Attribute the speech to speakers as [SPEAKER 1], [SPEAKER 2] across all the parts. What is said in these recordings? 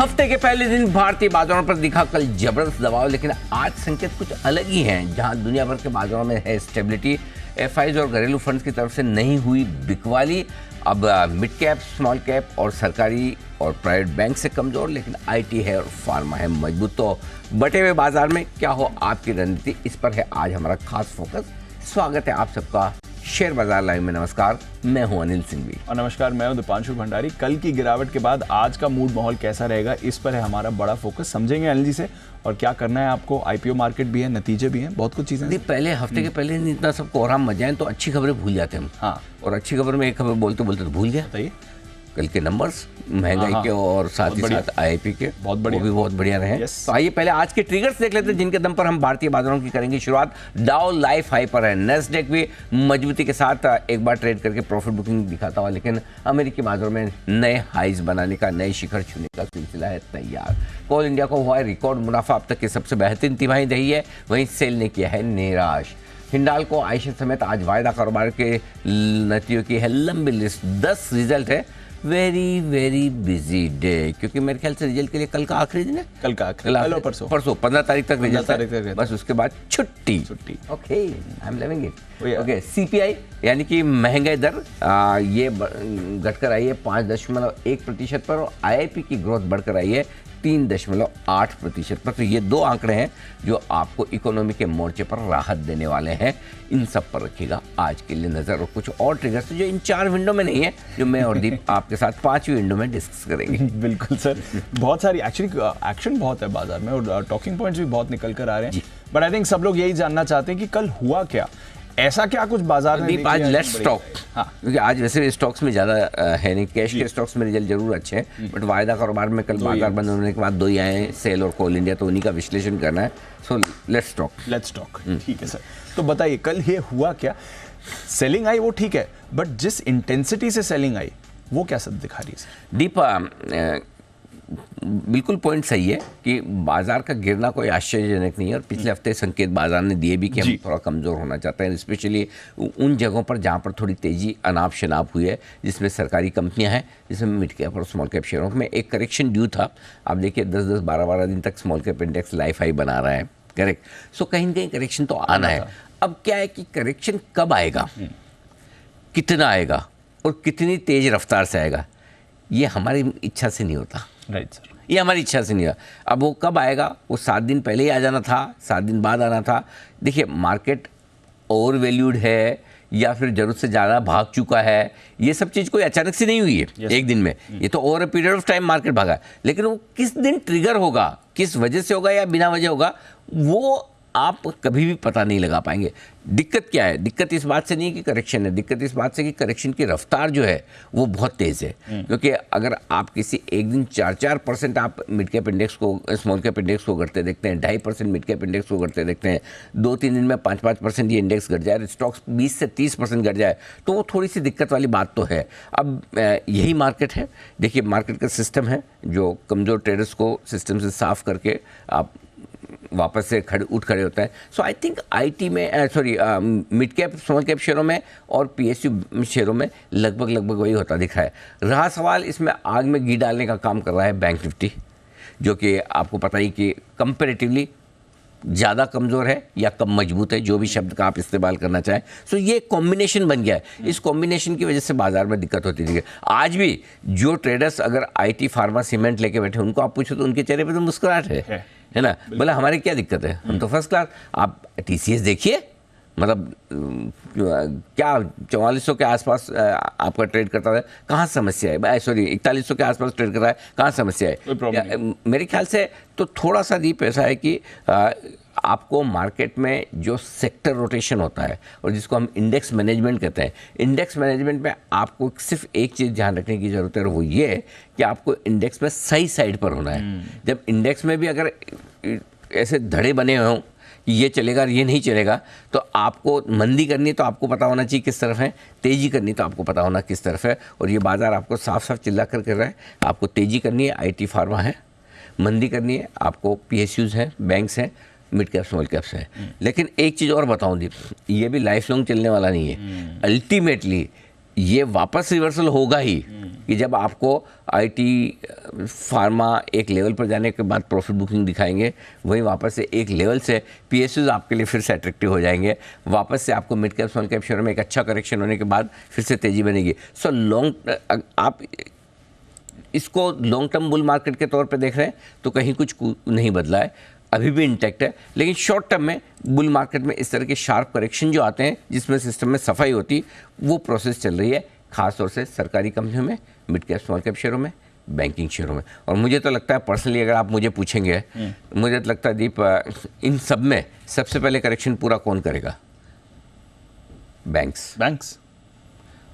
[SPEAKER 1] हफ्ते के पहले दिन भारतीय बाजारों पर दिखा कल जबरदस्त दबाव, लेकिन आज संकेत कुछ अलग ही हैं। जहां दुनिया भर के बाजारों में है स्टेबिलिटी, एफआईज और घरेलू फंड्स की तरफ से नहीं हुई बिकवाली। अब मिड कैप, स्मॉल कैप और सरकारी और प्राइवेट बैंक से कमजोर, लेकिन आईटी है और फार्मा है मजबूत। तो बटे हुए बाजार में क्या हो आपकी रणनीति, इस पर है आज हमारा खास फोकस। स्वागत है आप सबका शेयर बाजार लाइव में। नमस्कार, मैं हूं अनिल सिंघवी
[SPEAKER 2] और नमस्कार, मैं हूं दीपांशु भंडारी। कल की गिरावट के बाद आज का मूड माहौल कैसा रहेगा, इस पर है हमारा बड़ा फोकस। समझेंगे अनिल जी से और क्या करना है आपको। आईपीओ मार्केट भी है, नतीजे भी हैं, बहुत कुछ चीजें।
[SPEAKER 1] पहले हफ्ते के पहले इतना सब कोहराम मच जाए तो अच्छी खबरें भूल जाते हम।
[SPEAKER 2] हाँ,
[SPEAKER 1] और अच्छी खबर में एक खबर बोलते बोलते तो भूल गया।
[SPEAKER 2] बताइए।
[SPEAKER 1] कल के नंबर्स महंगाई के और साथ ही साथ आईआईपी के
[SPEAKER 2] बहुत बढ़िया,
[SPEAKER 1] वो भी बहुत बढ़िया रहे। तो आइए पहले आज के ट्रिगर्स देख लेते हैं जिनके दम पर हम भारतीय बाजारों की करेंगे शुरुआत। डाउ लाइफ हाई पर है, नेस्डेक भी मजबूती के साथ एक बार ट्रेड करके प्रॉफिट बुकिंग दिखाता हुआ, लेकिन अमेरिकी बाजारों में नए हाइज बनाने का, नए शिखर छूने का सिलसिला है तैयार। कोल इंडिया को हुआ है रिकॉर्ड मुनाफा, अब तक की सबसे बेहतरीन तिमाही रही है, वहीं सेल ने किया है निराश। हिंडाल को आयशा समेत आज वायदा कारोबार के नतीजों की है लंबी लिस्ट। 10 रिजल्ट है, वेरी वेरी बिजी डे, क्योंकि मेरे ख्याल से रिजल्ट के लिए कल का आखिरी दिन है।
[SPEAKER 2] कल का आखिरी, परसों
[SPEAKER 1] 15 तारीख तक रिजल्ट
[SPEAKER 2] है,
[SPEAKER 1] बस उसके बाद छुट्टी। Okay, I am loving it. Okay, CPI यानी कि महंगाई दर ये घटकर आई है 5.1% पर, और आईआईपी की ग्रोथ बढ़कर आई है 3.8% पर। तो ये दो आंकड़े हैं जो आपको इकोनॉमी के मोर्चे पर राहत देने वाले हैं। इन सब पर रखिएगा आज के लिए नजर। और कुछ और ट्रिगर्स जो इन 4 विंडो में नहीं है, जो मैं और दीप आपके साथ 5वीं विंडो में डिस्कस करेंगे।
[SPEAKER 2] बिल्कुल सर, बहुत सारी एक्शन बहुत है बाजार में और टॉकिंग पॉइंट्स भी बहुत निकल कर आ रहे हैं। बट आई थिंक सब लोग यही जानना चाहते हैं कि कल हुआ क्या, ऐसा क्या कुछ बाजार में।
[SPEAKER 1] आज लेट्स स्टॉक, क्योंकि आज वैसे स्टॉक्स में ज़्यादा है नहीं। कैश के स्टॉक्स में रिजल्ट जरूर अच्छे हैं, बट वायदा कारोबार में कल बाजार बंद होने के बाद 2 ही आए हैं, सेल और कोल इंडिया, तो उन्हीं का विश्लेषण करना है। So let's talk.
[SPEAKER 2] ठीक है सर, तो बताइए कल ये हुआ क्या। सेलिंग आई वो ठीक है, बट जिस इंटेंसिटी से सेलिंग आई वो क्या सब दिखा रही है
[SPEAKER 1] दीपा। बिल्कुल पॉइंट सही है कि बाजार का गिरना कोई आश्चर्यजनक नहीं है, और पिछले हफ्ते संकेत बाजार ने दिए भी कि हम थोड़ा कमज़ोर होना चाहते हैं, स्पेशली उन जगहों पर जहां पर थोड़ी तेज़ी अनाप शनाप हुई है, जिसमें सरकारी कंपनियां हैं, जिसमें मिड कैप और स्मॉल कैप शेयरों में एक करेक्शन ड्यू था। आप देखिए 10-10, 12-12 दिन तक small cap index life high बना रहा है, करेक्ट। सो कहीं ना कहीं करेक्शन तो आना है। अब क्या है कि करेक्शन कब आएगा, कितना आएगा और कितनी तेज़ रफ्तार से आएगा, ये हमारी इच्छा से नहीं होता।
[SPEAKER 2] राइट सर,
[SPEAKER 1] ये हमारी इच्छा से नहीं है। अब वो कब आएगा, वो 7 दिन पहले ही आ जाना था, 7 दिन बाद आना था। देखिए मार्केट ओवर वैल्यूड है या फिर जरूरत से ज़्यादा भाग चुका है, ये सब चीज़ कोई अचानक से नहीं हुई है एक दिन में। ये तो over a period of time market भागा है, लेकिन वो किस दिन ट्रिगर होगा, किस वजह से होगा या बिना वजह होगा, वो आप कभी भी पता नहीं लगा पाएंगे। दिक्कत क्या है, दिक्कत इस बात से नहीं है कि करेक्शन है, दिक्कत इस बात से कि करेक्शन की रफ्तार जो है वो बहुत तेज़ है। क्योंकि अगर आप किसी एक दिन 4% आप मिड कैप इंडेक्स को, स्मॉल कैप इंडेक्स को घटते देखते हैं, 2.5% मिड कैप इंडेक्स को घटते देखते हैं, 2-3 दिन में 5-5% ये इंडेक्स घट जाए, स्टॉक्स 20 से 30% घट जाए, तो वो थोड़ी सी दिक्कत वाली बात तो है। अब यही मार्केट है। देखिए मार्केट का सिस्टम है जो कमज़ोर ट्रेडर्स को सिस्टम से साफ करके आप वापस से उठ खड़े होता है। सो आई थिंक आईटी में मिड कैप स्मॉल कैप शेयरों में और पीएसयू शेयरों में लगभग वही होता दिख रहा है। रहा सवाल, इसमें आग में घी डालने का काम कर रहा है बैंक निफ्टी, जो कि आपको पता ही कि कंपैरेटिवली ज़्यादा कमज़ोर है या कम मजबूत है, जो भी शब्द का आप इस्तेमाल करना चाहें। सो ये कॉम्बिनेशन बन गया है। इस कॉम्बिनेशन की वजह से बाजार में दिक्कत होती थी। आज भी जो ट्रेडर्स अगर आईटी, फार्मा, सीमेंट लेके बैठे, उनको आप पूछो तो उनके चेहरे पे तो मुस्कुराहट है ना। बोला हमारे क्या दिक्कत है, हम तो फर्स्ट क्लास। आप टीसीएस देखिए, मतलब क्या 4400 के आसपास आपका ट्रेड करता है, कहाँ समस्या है। 4100 के आसपास ट्रेड कर रहा है, कहाँ समस्या है। मेरे ख्याल से तो थोड़ा सा डीप ऐसा है कि आपको मार्केट में जो सेक्टर रोटेशन होता है और जिसको हम इंडेक्स मैनेजमेंट कहते हैं, इंडेक्स मैनेजमेंट में आपको सिर्फ एक चीज़ ध्यान रखने की ज़रूरत है, और वो ये है कि आपको इंडेक्स में सही साइड पर होना है। जब इंडेक्स में भी अगर ऐसे धड़े बने हों कि ये चलेगा और ये नहीं चलेगा, तो आपको मंदी करनी है तो आपको पता होना चाहिए किस तरफ है, तेज़ी करनी तो आपको पता होना किस तरफ है। और ये बाज़ार आपको साफ साफ चिल्ला कर रहा है, आपको तेज़ी करनी है आईटी फार्मा है, मंदी करनी है आपको पीएसयूज़ हैं, बैंक्स हैं, मिड कैप स्मॉल कैप्स है। लेकिन एक चीज़ और बताऊं दीप, ये भी लाइफ लॉन्ग चलने वाला नहीं है। अल्टीमेटली ये वापस रिवर्सल होगा ही कि जब आपको आईटी फार्मा एक लेवल पर जाने के बाद प्रॉफिट बुकिंग दिखाएंगे, वहीं वापस से एक लेवल से पीएसयूज आपके लिए फिर से अट्रैक्टिव हो जाएंगे, वापस से आपको mid cap small cap share में एक अच्छा करेक्शन होने के बाद फिर से तेज़ी बनेगी। सो आप इसको लॉन्ग टर्म बुल मार्केट के तौर पे देख रहे हैं तो कहीं कुछ नहीं बदला है, अभी भी इंटैक्ट है। लेकिन शॉर्ट टर्म में बुल मार्केट में इस तरह के शार्प करेक्शन जो आते हैं जिसमें सिस्टम में सफाई होती, वो प्रोसेस चल रही है, खासतौर से सरकारी कंपनियों में, मिड कैप स्मॉल कैप शेयरों में, बैंकिंग शेयरों में। और मुझे तो लगता है पर्सनली, अगर आप मुझे पूछेंगे, मुझे तो लगता है दीप, इन सब में सबसे पहले करेक्शन पूरा कौन करेगा? बैंक्स।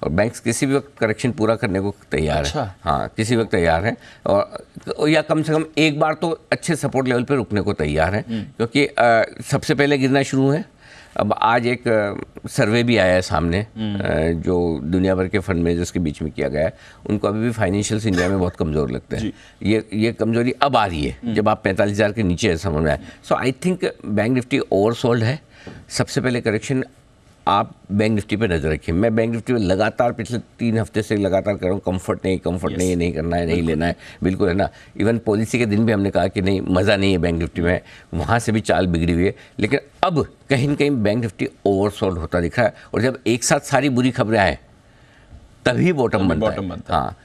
[SPEAKER 1] और बैंक्स किसी भी वक्त करेक्शन पूरा करने को तैयार है। हाँ, किसी वक्त तैयार है, और या कम से कम एक बार तो अच्छे सपोर्ट लेवल पे रुकने को तैयार है, क्योंकि सबसे पहले गिरना शुरू है। अब आज एक सर्वे भी आया है सामने, जो दुनिया भर के फंड मैनेजर्स के बीच में किया गया है, उनको अभी भी फाइनेंशियल्स इंडिया में बहुत कमज़ोर लगते हैं। ये कमज़ोरी अब आ रही है जब आप 45,000 के नीचे समझ में आए। So I think bank Nifty oversold है। सबसे पहले करेक्शन आप बैंक निफ्टी पे नजर रखिए। मैं बैंक निफ्टी में लगातार पिछले 3 हफ्ते से लगातार कर रहा हूँ, कंफर्ट नहीं, ये नहीं करना है, नहीं लेना है, बिल्कुल है ना। इवन पॉलिसी के दिन भी हमने कहा कि नहीं, मज़ा नहीं है बैंक निफ्टी में, वहाँ से भी चाल बिगड़ी हुई है। लेकिन अब कहीं न कहीं बैंक निफ्टी ओवरसोल्ड होता दिख रहा है, और जब एक साथ सारी बुरी खबरें आए तभी बॉटम बनता है। हाँ,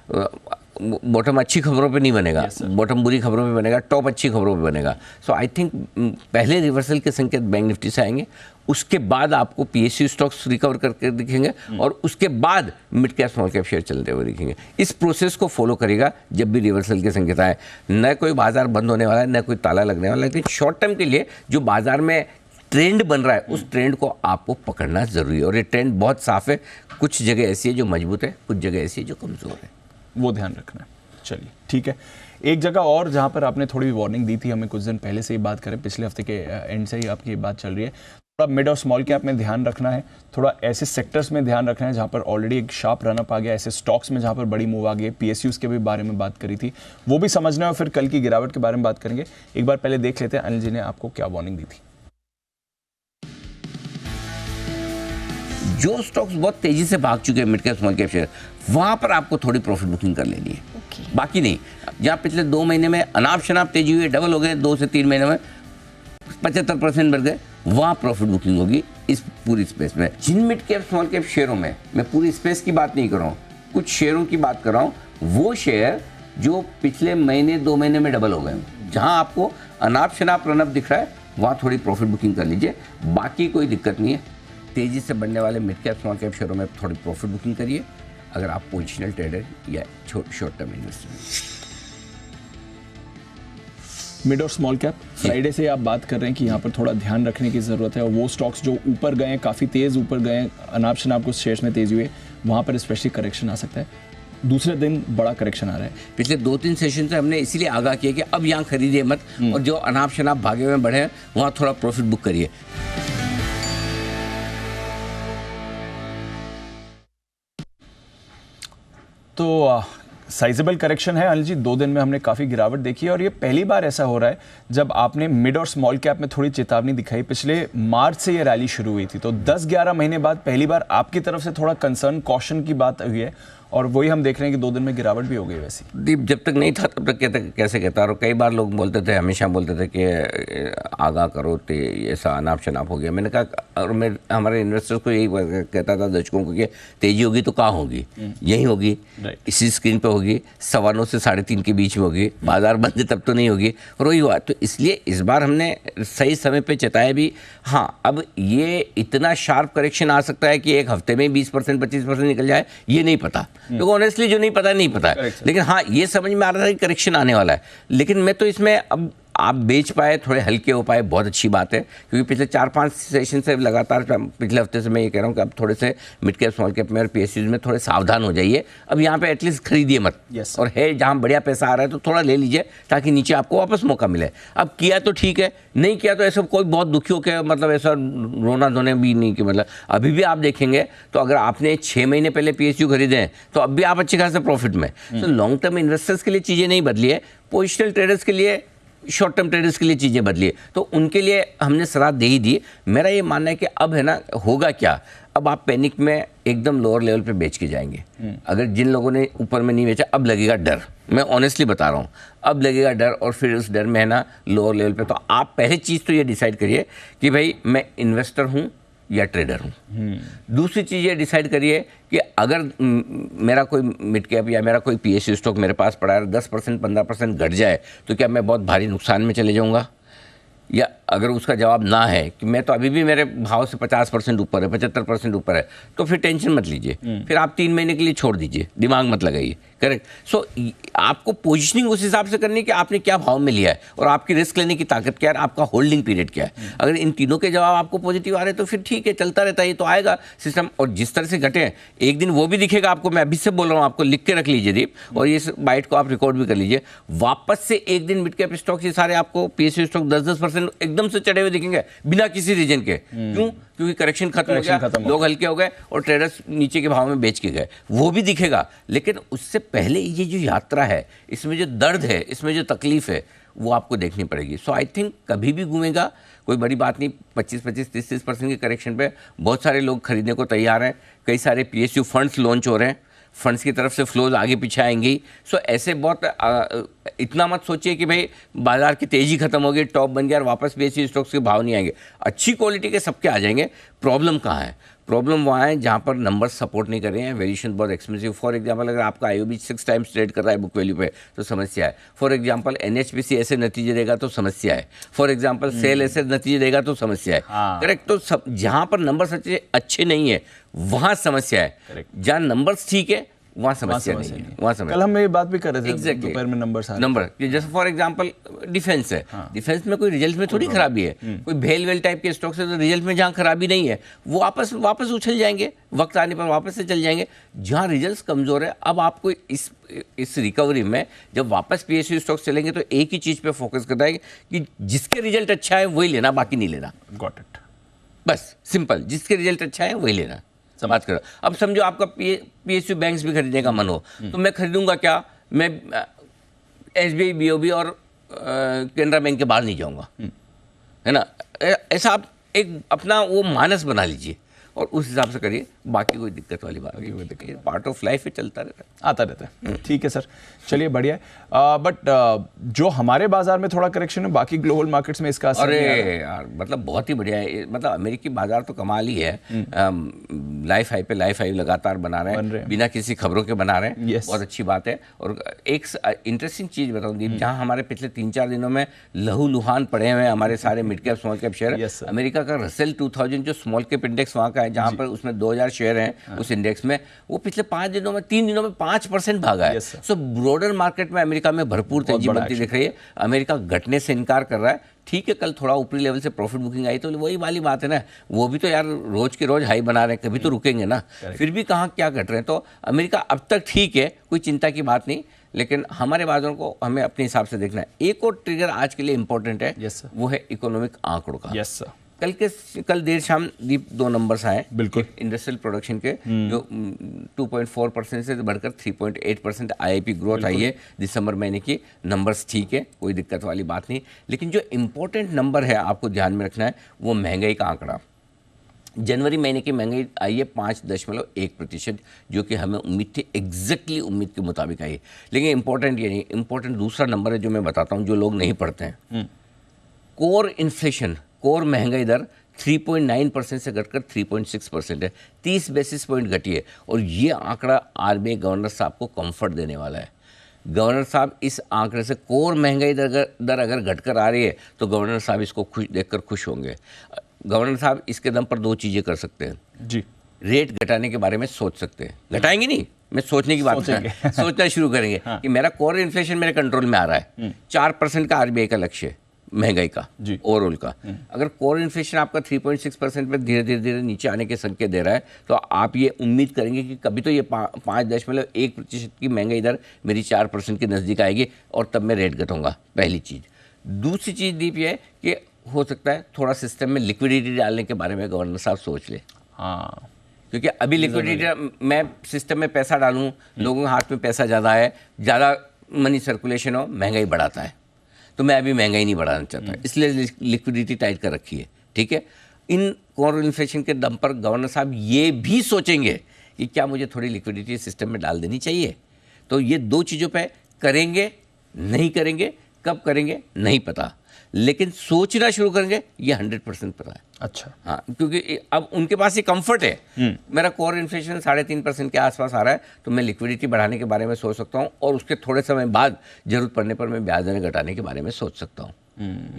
[SPEAKER 1] बॉटम अच्छी खबरों पे नहीं बनेगा, बॉटम बुरी खबरों पे बनेगा, टॉप अच्छी खबरों पे बनेगा। सो आई थिंक पहले रिवर्सल के संकेत बैंक निफ्टी से आएंगे, उसके बाद आपको पीएसयू स्टॉक्स रिकवर करके दिखेंगे, और उसके बाद mid cap small cap share चलते हुए दिखेंगे। इस प्रोसेस को फॉलो करेगा जब भी रिवर्सल के संकेत आए। न कोई बाजार बंद होने वाला है, न कोई ताला लगने वाला है, लेकिन शॉर्ट टर्म के लिए जो बाजार में ट्रेंड बन रहा है, उस ट्रेंड को आपको पकड़ना ज़रूरी है। और ये ट्रेंड बहुत साफ है, कुछ जगह ऐसी है जो मजबूत है, कुछ जगह ऐसी है जो कमज़ोर है,
[SPEAKER 2] वो ध्यान रखना है। चलिए ठीक है। एक जगह और जहाँ पर आपने थोड़ी वार्निंग दी थी हमें कुछ दिन पहले से ही बात करें, पिछले हफ्ते के एंड से ही आपकी ये बात चल रही है, थोड़ा मिड और स्मॉल कैप में ध्यान रखना है, थोड़ा ऐसे सेक्टर्स में ध्यान रखना है जहाँ पर ऑलरेडी एक शार्प रनअप आ गया, ऐसे स्टॉक्स में जहाँ पर बड़ी मूव आ गई। पीएसयूज के भी बारे में बात करी थी, वो भी समझना है, और फिर कल की गिरावट के बारे में बात करेंगे। एक बार पहले देख लेते हैं अनिल जी ने आपको क्या वार्निंग दी थी।
[SPEAKER 1] जो स्टॉक्स बहुत तेजी से भाग चुके हैं mid cap small cap share, वहां पर आपको थोड़ी प्रॉफिट बुकिंग कर लेनी है। बाकी नहीं। जहाँ पिछले 2 महीने में अनाप शनाप तेजी हुई, डबल हो गए, 2 से 3 महीने में 75% बढ़ गए, वहाँ प्रॉफिट बुकिंग होगी इस पूरी स्पेस में। जिन मिड कैप स्मॉल कैप शेयरों में, मैं पूरी स्पेस की बात नहीं कर रहा हूँ, कुछ शेयरों की बात कर रहा हूँ, वो शेयर जो पिछले महीने 2 महीने में डबल हो गए, जहाँ आपको अनाप शनाप रनअप दिख रहा है, वहाँ थोड़ी प्रॉफिट बुकिंग कर लीजिए। बाकी कोई दिक्कत नहीं है। तेज़ी से बढ़ने वाले मिड कैप स्मॉल कैप शेयरों में थोड़ी प्रॉफिट बुकिंग करिए, अगर आप पोजिशनल ट्रेडर या शॉर्ट टर्म इन्वेस्टर।
[SPEAKER 2] मिड और स्मॉल कैप फ्राइडे से आप बात कर रहे हैं कि यहाँ पर थोड़ा ध्यान रखने की ज़रूरत है, और वो स्टॉक्स जो ऊपर गए, काफ़ी तेज़ ऊपर गए, अनाप शनाप कुछ शेयर्स में तेज़ी हुए, वहाँ पर स्पेशली करेक्शन आ सकता है। दूसरे दिन बड़ा करेक्शन आ रहा है।
[SPEAKER 1] पिछले 2-3 सेशन से हमने इसीलिए आगाह किया कि अब यहाँ खरीदिए मत, और जो अनाप शनाप भागे हुए बढ़े हैं वहाँ थोड़ा प्रॉफिट बुक करिए।
[SPEAKER 2] तो साइजेबल करेक्शन है अनिल जी, 2 दिन में हमने काफ़ी गिरावट देखी है, और ये पहली बार ऐसा हो रहा है जब आपने मिड और स्मॉल कैप में थोड़ी चेतावनी दिखाई। पिछले मार्च से ये रैली शुरू हुई थी, तो 10-11 महीने बाद पहली बार आपकी तरफ से थोड़ा कंसर्न, कॉशन की बात हुई है, और वही हम देख रहे हैं कि 2 दिन में गिरावट भी हो गई। वैसे
[SPEAKER 1] दीप, जब तक नहीं था तब तक कैसे कहता, और कई बार लोग बोलते थे, हमेशा बोलते थे कि आगाह करो, तो ऐसा अनाप शनाप हो गया। मैंने कहा, और मैं हमारे इन्वेस्टर्स को यही कहता था, दर्शकों को, कि तेजी होगी तो कहाँ होगी, यही होगी, इसी स्क्रीन पे होगी, 9:15 से 3:30 के बीच में होगी, बाजार बंद तब तो नहीं होगी, और वही हुआ। तो इसलिए इस बार हमने सही समय पे चेताया भी। हाँ, अब ये इतना शार्प करेक्शन आ सकता है कि एक हफ्ते में 20% 25% निकल जाए, ये नहीं पता, क्योंकि ऑनेस्टली जो नहीं पता नहीं पता है। लेकिन हाँ, ये समझ में आ रहा था कि करेक्शन आने वाला है। लेकिन मैं तो इसमें, अब आप बेच पाए, थोड़े हल्के हो पाए, बहुत अच्छी बात है, क्योंकि पिछले 4-5 सेशन से लगातार, पिछले हफ्ते से मैं ये कह रहा हूँ कि अब थोड़े से मिड कैप स्मॉल कैप में और पीएसयूज में थोड़े सावधान हो जाइए। अब यहाँ पे एटलीस्ट खरीदिए मत, और है जहाँ बढ़िया पैसा आ रहा है तो थोड़ा ले लीजिए, ताकि नीचे आपको वापस मौका मिले। अब किया तो ठीक है, नहीं किया तो ऐसा कोई बहुत दुखी हो के, मतलब ऐसा रोना धोने भी नहीं कि, मतलब अभी भी आप देखेंगे तो अगर आपने 6 महीने पहले पीएसयू खरीदे हैं तो अब भी आप अच्छे खासे प्रॉफिट में। तो लॉन्ग टर्म इन्वेस्टर्स के लिए चीज़ें नहीं बदली है, पोजिशनल ट्रेडर्स के लिए शॉर्ट टर्म ट्रेडर्स के लिए चीज़ें बदली है, तो उनके लिए हमने सलाह दे ही दी। मेरा ये मानना है कि अब है ना, होगा क्या, अब आप पैनिक में एकदम लोअर लेवल पे बेच के जाएंगे। अगर जिन लोगों ने ऊपर में नहीं बेचा, अब लगेगा डर, मैं ऑनेस्टली बता रहा हूँ, अब लगेगा डर, और फिर उस डर में है ना लोअर लेवल पे। तो आप पहली चीज़ तो ये डिसाइड करिए कि भाई मैं इन्वेस्टर हूँ या ट्रेडर हूँ। दूसरी चीज़ ये डिसाइड करिए कि अगर मेरा कोई मिड कैप या मेरा कोई PSU स्टॉक मेरे पास पड़ा है, 10% 15% घट जाए तो क्या मैं बहुत भारी नुकसान में चले जाऊँगा? या अगर उसका जवाब ना है कि मैं तो अभी भी मेरे भाव से 50% ऊपर है, 75% ऊपर है, तो फिर टेंशन मत लीजिए, फिर आप 3 महीने के लिए छोड़ दीजिए, दिमाग मत लगाइए। करेक्ट। सो आपको पोजीशनिंग उस हिसाब से करनी है कि आपने क्या भाव में लिया है और आपकी रिस्क लेने की ताकत क्या है, आपका होल्डिंग पीरियड क्या है। अगर इन तीनों के जवाब आपको पॉजिटिव आ रहे हैं तो फिर ठीक है, चलता रहता है, ये तो आएगा सिस्टम। और जिस तरह से घटे एक दिन वो भी दिखेगा आपको, मैं अभी से बोल रहा हूँ, आपको लिख के रख लीजिए दीप, और ये बाइट को आप रिकॉर्ड भी कर लीजिए। वापस से एक दिन मिड कैप स्टॉक ये सारे आपको PSU स्टॉक 10% एकदम से चढ़े हुए दिखेंगे बिना किसी रीजन के। क्यों? क्योंकि करेक्शन खत्म हो गया, लोग हल्के हो गए और ट्रेडर्स नीचे के भाव में बेच के गए, वो भी दिखेगा। लेकिन उससे पहले ये जो यात्रा है, इसमें जो दर्द है, इसमें जो तकलीफ है, वो आपको देखनी पड़ेगी। सो आई थिंक कभी भी घूमेगा, कोई बड़ी बात नहीं। 25-25, 30% के करेक्शन पे बहुत सारे लोग खरीदने को तैयार हैं। कई सारे PSU फंड्स लॉन्च हो रहे हैं, फंड्स की तरफ से फ्लोज आगे पीछे आएंगी। सो ऐसे बहुत इतना मत सोचिए कि भाई बाजार की तेज़ी खत्म हो गई, टॉप बन गया और वापस PSU स्टॉक्स के भाव नहीं आएंगे। अच्छी क्वालिटी के सबके आ जाएंगे। प्रॉब्लम कहाँ है? प्रॉब्लम वहाँ है जहाँ पर नंबर सपोर्ट नहीं कर रहे हैं, वैल्यूएशन बहुत एक्सपेंसिव। फॉर एग्जांपल अगर आपका IOB 6 टाइम्स ट्रेड कर रहा है बुक वैल्यू पे तो समस्या है। फॉर एग्जांपल NHPC ऐसे नतीजे देगा तो समस्या है। फॉर एग्जांपल सेल ऐसे नतीजे देगा तो समस्या है। करेक्ट। तो सब जहाँ पर नंबर अच्छे नहीं है वहाँ समस्या है, जहाँ नंबर्स ठीक है वहाँ समस्या नहीं है, वहाँ समस्या।
[SPEAKER 2] कल हम ये बात भी कर रहे थे
[SPEAKER 1] Exactly.
[SPEAKER 2] दोपहर में
[SPEAKER 1] नंबर जैसे फॉर एग्जांपल डिफेंस है, डिफेंस में कोई रिजल्ट में थोड़ी खराबी है, कोई भेल वेल टाइप के स्टॉक से तो रिजल्ट में जहाँ खराबी नहीं है वो वापस उछल जाएंगे, वक्त आने पर वापस से चल जाएंगे। जहाँ रिजल्ट्स कमजोर है, अब आपको इस रिकवरी में जब वापस PSU स्टॉक चलेंगे तो एक ही चीज़ पे फोकस करना है कि जिसके रिजल्ट अच्छा है वही लेना, बाकी नहीं लेना।
[SPEAKER 2] Got it.
[SPEAKER 1] बस सिंपल, जिसके रिजल्ट अच्छा है वही लेना। बात करो। अब समझो आपका PSU बैंक्स भी खरीदने का मन हो तो मैं खरीदूंगा क्या? मैं SBI, BOB और कैनरा बैंक के बाहर नहीं जाऊंगा, है ना? ऐसा आप एक अपना वो मानस बना लीजिए और उस हिसाब से करिए। बाकी कोई दिक्कत वाली बात नहीं, पार्ट ऑफ लाइफ है, चलता रहता है,
[SPEAKER 2] आता रहता है। ठीक है सर, चलिए बढ़िया है। बट जो हमारे बाजार में थोड़ा करेक्शन है, बाकी ग्लोबल मार्केट्स में इसका असर नहीं आ रहा है।
[SPEAKER 1] यार मतलब बहुत ही बढ़िया है। मतलब अमेरिकी बाजार तो कमाल ही है। लाइफ हाई पे लाइफ हाई लगातार बना रहे हैं, बिना किसी खबरों के बना रहे हैं। बहुत अच्छी बात है। और एक इंटरेस्टिंग चीज़ बताऊँ दीप, जहाँ हमारे पिछले 3-4 दिनों में लहूलुहान पड़े हुए हैं हमारे सारे mid cap small cap share. America का रसेल 2000 जो स्मॉल कैप इंडेक्स वहाँ का है, जहाँ पर उसमें 2000 शेयर हैं उस इंडेक्स में, वो पिछले 3 दिनों में 5% भागा है। सो ब्रॉडर मार्केट में अमेरिका में भरपूर तेजी बनती दिख रही है। अमेरिका घटने से इनकार कर रहा है। ठीक है, कल थोड़ा ऊपरी लेवल से प्रॉफिट बुकिंग आई तो वही वाली बात है ना, वो भी तो यार रोज के रोज हाई बना रहे हैं, कभी तो रुकेंगे ना। फिर भी कहाँ क्या घट रहे हैं। तो अमेरिका अब तक ठीक है, कोई चिंता की बात नहीं, लेकिन हमारे बाजारों को हमें अपने हिसाब से देखना है। एक और ट्रिगर आज के लिए इंपॉर्टेंट है, वो है इकोनॉमिक आंकड़ों का।
[SPEAKER 2] Yes sir.
[SPEAKER 1] कल देर शाम दीप 2 नंबर्स आए
[SPEAKER 2] बिल्कुल
[SPEAKER 1] इंडस्ट्रियल प्रोडक्शन के, जो 2.4% से बढ़कर 3.8% IIP ग्रोथ आई है दिसंबर महीने की। नंबर्स ठीक है, कोई दिक्कत वाली बात नहीं। लेकिन जो इम्पोर्टेंट नंबर है आपको ध्यान में रखना है, वो महंगाई का आंकड़ा। जनवरी महीने की महंगाई आई है 5.1%, जो कि हमें उम्मीद थी, एग्जैक्टली उम्मीद के मुताबिक आई। लेकिन इंपॉर्टेंट ये नहीं, इंपॉर्टेंट दूसरा नंबर है जो मैं बताता हूँ, जो लोग नहीं पढ़ते हैं। कोर इन्फ्लेशन, कोर महंगाई दर 3.9% से घटकर 3.6% है, 30 बेसिस पॉइंट घटी है। और ये आंकड़ा RBI गवर्नर साहब को कंफर्ट देने वाला है। गवर्नर साहब इस आंकड़े से, कोर महंगाई दर अगर घटकर आ रही है तो गवर्नर साहब इसको देखकर खुश होंगे। गवर्नर साहब इसके दम पर 2 चीज़ें कर सकते हैं जी। रेट घटाने के बारे में सोच सकते हैं, घटाएंगे नहीं, मैं सोचने की बात है, सोचना शुरू करेंगे कि मेरा कोर इन्फ्लेशन मेरे कंट्रोल में आ रहा है। 4% का RBI का लक्ष्य है महंगाई का, ओवरऑल का। अगर कोर इन्फ्लेशन आपका 3.6% पे धीरे धीरे नीचे आने के संकेत दे रहा है, तो आप ये उम्मीद करेंगे कि कभी तो ये 5.1% की महंगाई दर मेरी 4% के नज़दीक आएगी और तब मैं रेट घटाऊंगा। पहली चीज़। दूसरी चीज़ दीप ये है कि हो सकता है थोड़ा सिस्टम में लिक्विडिटी डालने के बारे में गवर्नर साहब सोच ले। हाँ, क्योंकि अभी लिक्विडिटी, मैं सिस्टम में पैसा डालूँ, लोगों के हाथ में पैसा ज़्यादा है, ज़्यादा मनी सर्कुलेशन हो, महंगाई बढ़ाता है। तो मैं अभी महंगाई नहीं बढ़ाना चाहता, इसलिए लिक्विडिटी टाइट कर रखी है, ठीक है। इन कोर इन्फ्लेशन के दम पर गवर्नर साहब ये भी सोचेंगे कि क्या मुझे थोड़ी लिक्विडिटी सिस्टम में डाल देनी चाहिए। तो ये दो चीज़ों पे करेंगे, नहीं करेंगे, कब करेंगे नहीं पता, लेकिन सोचना शुरू करेंगे ये 100% पता है।
[SPEAKER 2] अच्छा,
[SPEAKER 1] हाँ, क्योंकि अब उनके पास ये कंफर्ट है, मेरा कोर इन्फ्लेशन 3.5% के आसपास आ रहा है, तो मैं लिक्विडिटी बढ़ाने के बारे में सोच सकता हूँ और उसके थोड़े समय बाद जरूरत पड़ने पर मैं ब्याज दरें घटाने के बारे में सोच सकता हूँ।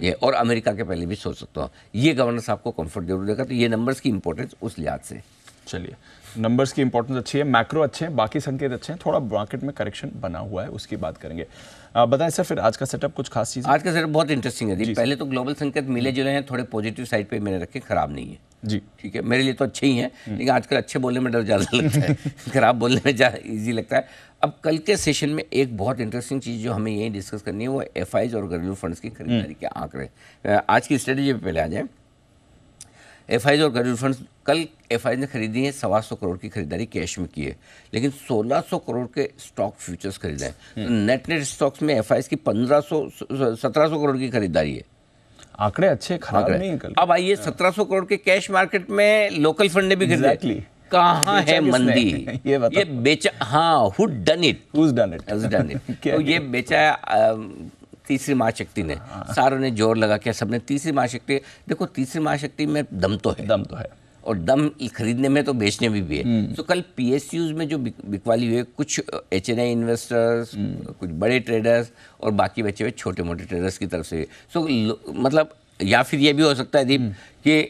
[SPEAKER 1] ये और अमेरिका के पहले भी सोच सकता हूँ। ये गवर्नर साहब को कंफर्ट जरूर देगा, तो ये नंबर्स की इंपॉर्टेंस उस लिहाज से।
[SPEAKER 2] चलिए, नंबर्स की इंपॉर्टेंस अच्छी है, मैक्रो अच्छे हैं, बाकी संकेत अच्छे हैं, थोड़ा मार्केट में करेक्शन बना हुआ है, उसकी बात करेंगे। बताएं सर, फिर आज का सेटअप कुछ खास चीज़?
[SPEAKER 1] आज का सेटअप बहुत इंटरेस्टिंग है जी। पहले तो ग्लोबल संकेत मिले जुले हैं, थोड़े पॉजिटिव साइड पे मैंने रखे, खराब नहीं है
[SPEAKER 2] जी,
[SPEAKER 1] ठीक है। मेरे लिए तो अच्छे ही हैं, लेकिन आजकल अच्छे बोलने में डर ज़्यादा लगता है, खराब बोलने में ज़्यादा ईजी लगता है। अब कल के सेशन में एक बहुत इंटरेस्टिंग चीज़ जो हमें यही डिस्कस करनी है वो एफआईज और घरेलू फंड्स की खरीदारी के आंकड़े। आज की स्ट्रेटेजी पे पहले आ जाए। एफआईज और घरेलू फंड्स, कल एफआईज ने खरीदी है 125 करोड़ की खरीदारी कैश में की है, लेकिन 1600 करोड़ के स्टॉक फ्यूचर्स खरीदे हैं। तो नेट स्टॉक्स में एफआईज की 1700 करोड़ की खरीदारी है।
[SPEAKER 2] आंकड़े अच्छे, खराब नहीं है कल।
[SPEAKER 1] अब आइए 1700 करोड़ के कैश मार्केट में लोकल फंड ने भी खरीदे।
[SPEAKER 2] Exactly.
[SPEAKER 1] कहाँ है
[SPEAKER 2] किसने?
[SPEAKER 1] मंदी?
[SPEAKER 2] ये बताओ।
[SPEAKER 1] ये बेचा, हाँ, who done it?
[SPEAKER 2] Who's done it?
[SPEAKER 1] Who's done it?
[SPEAKER 2] क्या
[SPEAKER 1] तो ये बेचा है तीसरी महाशक्ति ने। सारों ने जोर लगा के सबने तीसरी महाशक्ति, देखो तीसरी महाशक्ति में दम तो है,
[SPEAKER 2] दम तो है,
[SPEAKER 1] और दम खरीदने में तो बेचने में भी है। तो कल पीएसयूज में जो बिकवाली हुई, कुछ एचएनआई इन्वेस्टर्स, कुछ बड़े ट्रेडर्स और बाकी बचे हुए छोटे मोटे ट्रेडर्स की तरफ से। सो मतलब, या फिर ये भी हो सकता है दीप कि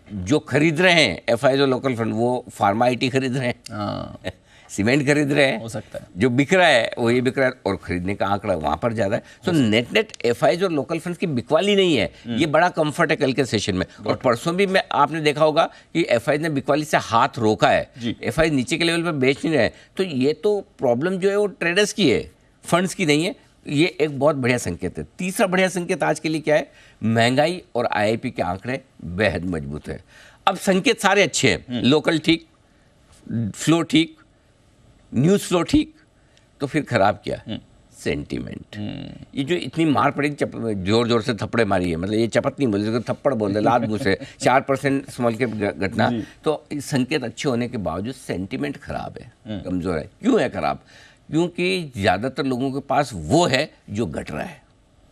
[SPEAKER 1] जो खरीद रहे हैं एफआईज और लोकल फंड वो फार्मा आईटी खरीद रहे हैं, सीमेंट खरीद रहे हैं,
[SPEAKER 2] हो सकता है।
[SPEAKER 1] जो बिक रहा है वो ये बिक रहा है, और खरीदने का आंकड़ा वहाँ पर ज़्यादा है। सो नेट नेट एफआईज और लोकल फंड्स की बिकवाली नहीं है, ये बड़ा कंफर्ट है कल के सेशन में। और परसों भी मैं आपने देखा होगा कि एफआईज ने बिकवाली से हाथ रोका है, एफआईज नीचे के लेवल पर बेच नहीं रहे। तो ये तो प्रॉब्लम जो है वो ट्रेडर्स की है, फंड्स की नहीं है। ये एक बहुत बढ़िया संकेत है। तीसरा बढ़िया संकेत आज के लिए क्या है? महंगाई और आईआईपी के आंकड़े बेहद मजबूत है। अब संकेत सारे अच्छे हैं, लोकल ठीक, फ्लो ठीक, न्यूज़ फ्लो ठीक, तो फिर खराब क्या? सेंटीमेंट। ये जो इतनी मार पड़ी, जोर जोर से थप्पड़े मारी है, मतलब ये चपत नहीं बोल, थप्पड़ बोल रहे लात घुसे 4% स्मॉल कैप घटना। तो संकेत अच्छे होने के बावजूद सेंटीमेंट खराब है, कमजोर है। क्यों है खराब? क्योंकि ज़्यादातर लोगों के पास वो है जो घट रहा है।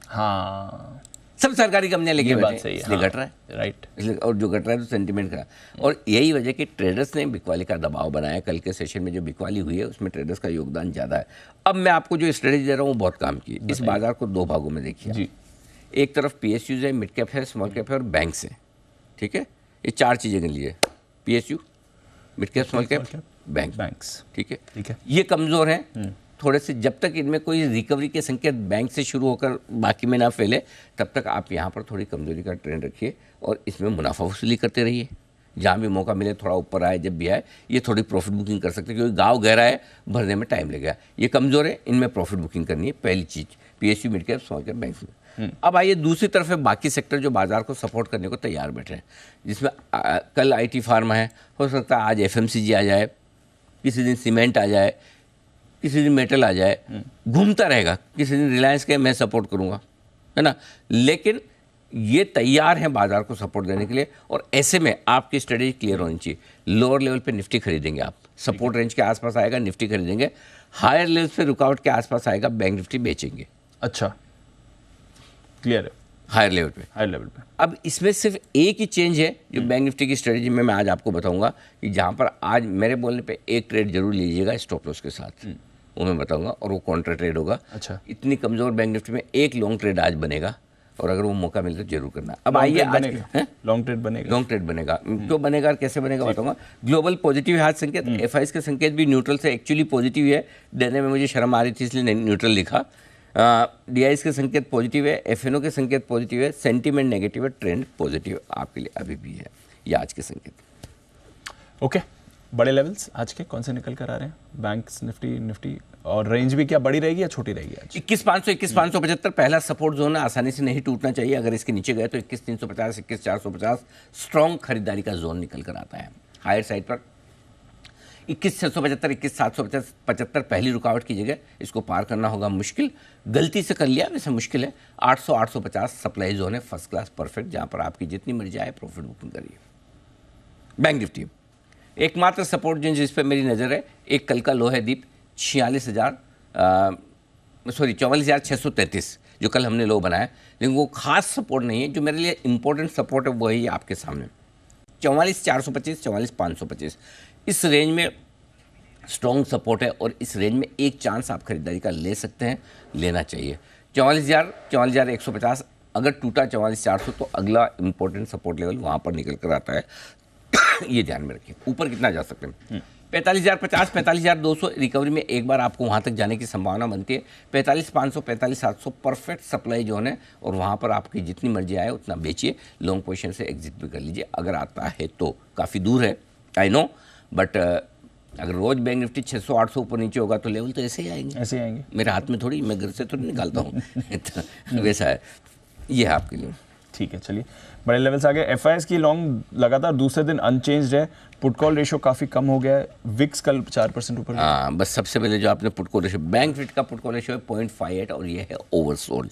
[SPEAKER 2] हाँ,
[SPEAKER 1] सब सरकारी कंपनियां लेके बैठे हैं, इसलिए घट रहा है,
[SPEAKER 2] राइट।
[SPEAKER 1] इसलिए, और जो घट रहा है तो सेंटीमेंट का। और यही वजह कि ट्रेडर्स ने बिकवाली का दबाव बनाया। कल के सेशन में जो बिकवाली हुई है उसमें ट्रेडर्स का योगदान ज़्यादा है। अब मैं आपको जो स्ट्रेटेजी दे रहा हूँ वो बहुत काम की। इस बाजार को दो भागों में देखिए
[SPEAKER 2] जी।
[SPEAKER 1] एक तरफ पीएसयूज है, मिड कैप है, स्मॉल कैप है और बैंक्स है, ठीक है। ये चार चीज़ें गिन लीजिए, PSU, mid cap, small cap, banks, ठीक है। ये कमज़ोर हैं थोड़े से। जब तक इनमें कोई रिकवरी के संकेत बैंक से शुरू होकर बाकी में ना फैले, तब तक आप यहाँ पर थोड़ी कमजोरी का ट्रेंड रखिए और इसमें मुनाफा वसूली करते रहिए। जहाँ भी मौका मिले थोड़ा ऊपर आए, जब भी आए ये थोड़ी प्रॉफिट बुकिंग कर सकते हैं, क्योंकि गाँव गहरा है, भरने में टाइम लगेगा। ये कमज़ोर है, इनमें प्रॉफिट बुकिंग करनी है, पहली चीज़ PSU, mid cap, small cap, bank में। अब आइए दूसरी तरफ है बाकी सेक्टर जो बाजार को सपोर्ट करने को तैयार बैठे हैं, जिसमें कल आईटी फार्मा है, हो सकता है आज एफएमसीजी आ जाए, किसी दिन सीमेंट आ जाए, किसी दिन मेटल आ जाए, घूमता रहेगा। किसी दिन रिलायंस के मैं सपोर्ट करूंगा, है ना। लेकिन ये तैयार हैं बाजार को सपोर्ट देने के लिए, और ऐसे में आपकी स्ट्रेटेजी क्लियर होनी चाहिए। लोअर लेवल पे निफ्टी खरीदेंगे आप, सपोर्ट रेंज के आसपास आएगा निफ्टी खरीदेंगे, हायर लेवल पे रुकावट के आसपास आएगा बैंक निफ्टी बेचेंगे।
[SPEAKER 2] अच्छा, क्लियर है।
[SPEAKER 1] हायर लेवल पे। अब इसमें सिर्फ एक ही चेंज है जो बैंक निफ्टी की स्ट्रेटेजी में मैं आज आपको बताऊंगा, कि जहां पर आज मेरे बोलने पे एक ट्रेड जरूर लीजिएगा स्टॉप लॉस के साथ, वो मैं बताऊंगा, और वो काउंटर ट्रेड होगा।
[SPEAKER 2] अच्छा,
[SPEAKER 1] इतनी कमजोर बैंक निफ्टी में एक लॉन्ग ट्रेड आज बनेगा, और अगर वो मौका मिले तो जरूर करना। अब आइए आज
[SPEAKER 2] लॉन्ग ट्रेड बनेगा।
[SPEAKER 1] लॉन्ग ट्रेड बनेगा, क्यों बनेगा और कैसे बनेगा बताऊंगा। ग्लोबल पॉजिटिव है आज संकेत, एफआईज के संकेत भी न्यूट्रल से एक्चुअली पॉजिटिव है, देने में मुझे शर्म आ रही थी इसलिए न्यूट्रल लिखा। डीआईएस के संकेत पॉजिटिव है, एफएनओ के संकेत पॉजिटिव है, सेंटीमेंट नेगेटिव है, ट्रेंड पॉजिटिव आपके लिए अभी भी है। ये आज के संकेत।
[SPEAKER 2] ओके, बड़े लेवल्स आज के कौन से निकल कर आ रहे हैं? बैंक्स, निफ्टी, और रेंज भी क्या बड़ी रहेगी या छोटी रहेगी आज?
[SPEAKER 1] 21,500, 21,575 पहला सपोर्ट जोन है, आसानी से नहीं टूटना चाहिए। अगर इसके नीचे गए तो 21,350, 21,450 स्ट्रॉन्ग खरीदारी का जोन निकल कर आता है हायर साइड पर। 21,675, 21,775 पहली रुकावट की जगह, इसको पार करना होगा मुश्किल, गलती से कर लिया वैसे मुश्किल है। 800, 850 सप्लाई जोन है, फर्स्ट क्लास परफेक्ट, जहाँ पर आपकी जितनी मर्जी आए प्रॉफिट बुकिंग करिए। बैंक निफ्टी एकमात्र सपोर्ट जोन जिस पर मेरी नज़र है, एक कल का लो है दीप 44,633 जो कल हमने लो बनाया, लेकिन वो खास सपोर्ट नहीं है। जो मेरे लिए इंपॉर्टेंट सपोर्ट है वही आपके सामने 44,425, 44,525 इस रेंज में स्ट्रॉन्ग सपोर्ट है, और इस रेंज में एक चांस आप खरीदारी का ले सकते हैं, लेना चाहिए। 44,150 अगर टूटा 44,400 तो अगला इंपॉर्टेंट सपोर्ट लेवल वहाँ पर निकल कर आता है। ये ध्यान में रखिए। ऊपर कितना जा सकते हैं? 45,050, 45,200 रिकवरी में एक बार आपको वहाँ तक जाने की संभावना बनती है। 45,500, 45,700 परफेक्ट सप्लाई जोन है, और वहाँ पर आपकी जितनी मर्जी आए उतना बेचिए, लॉन्ग पोजीशन से एग्जिट भी कर लीजिए अगर आता है तो। काफ़ी दूर है आई नो, बट अगर रोज बैंक निफ्टी 600-800 ऊपर नीचे होगा तो लेवल तो ऐसे ही आएंगे। मेरे हाथ में थोड़ी, मैं घर से थोड़ी निकालता हूँ तो वैसा है। ये है आपके लिए।
[SPEAKER 2] ठीक है, चलिए बड़े लेवल्स आ गए। एफआईएस की लॉन्ग लगातार दूसरे दिन अनचेंज्ड है, पुट कॉल रेशियो काफ़ी कम हो गया है, विक्स कल 4% ऊपर।
[SPEAKER 1] हाँ, बस सबसे पहले जो आपने put call ratio, bank Nifty का पुट कॉल रेशियो है 0.58, और ये है ओवरसोल्ड।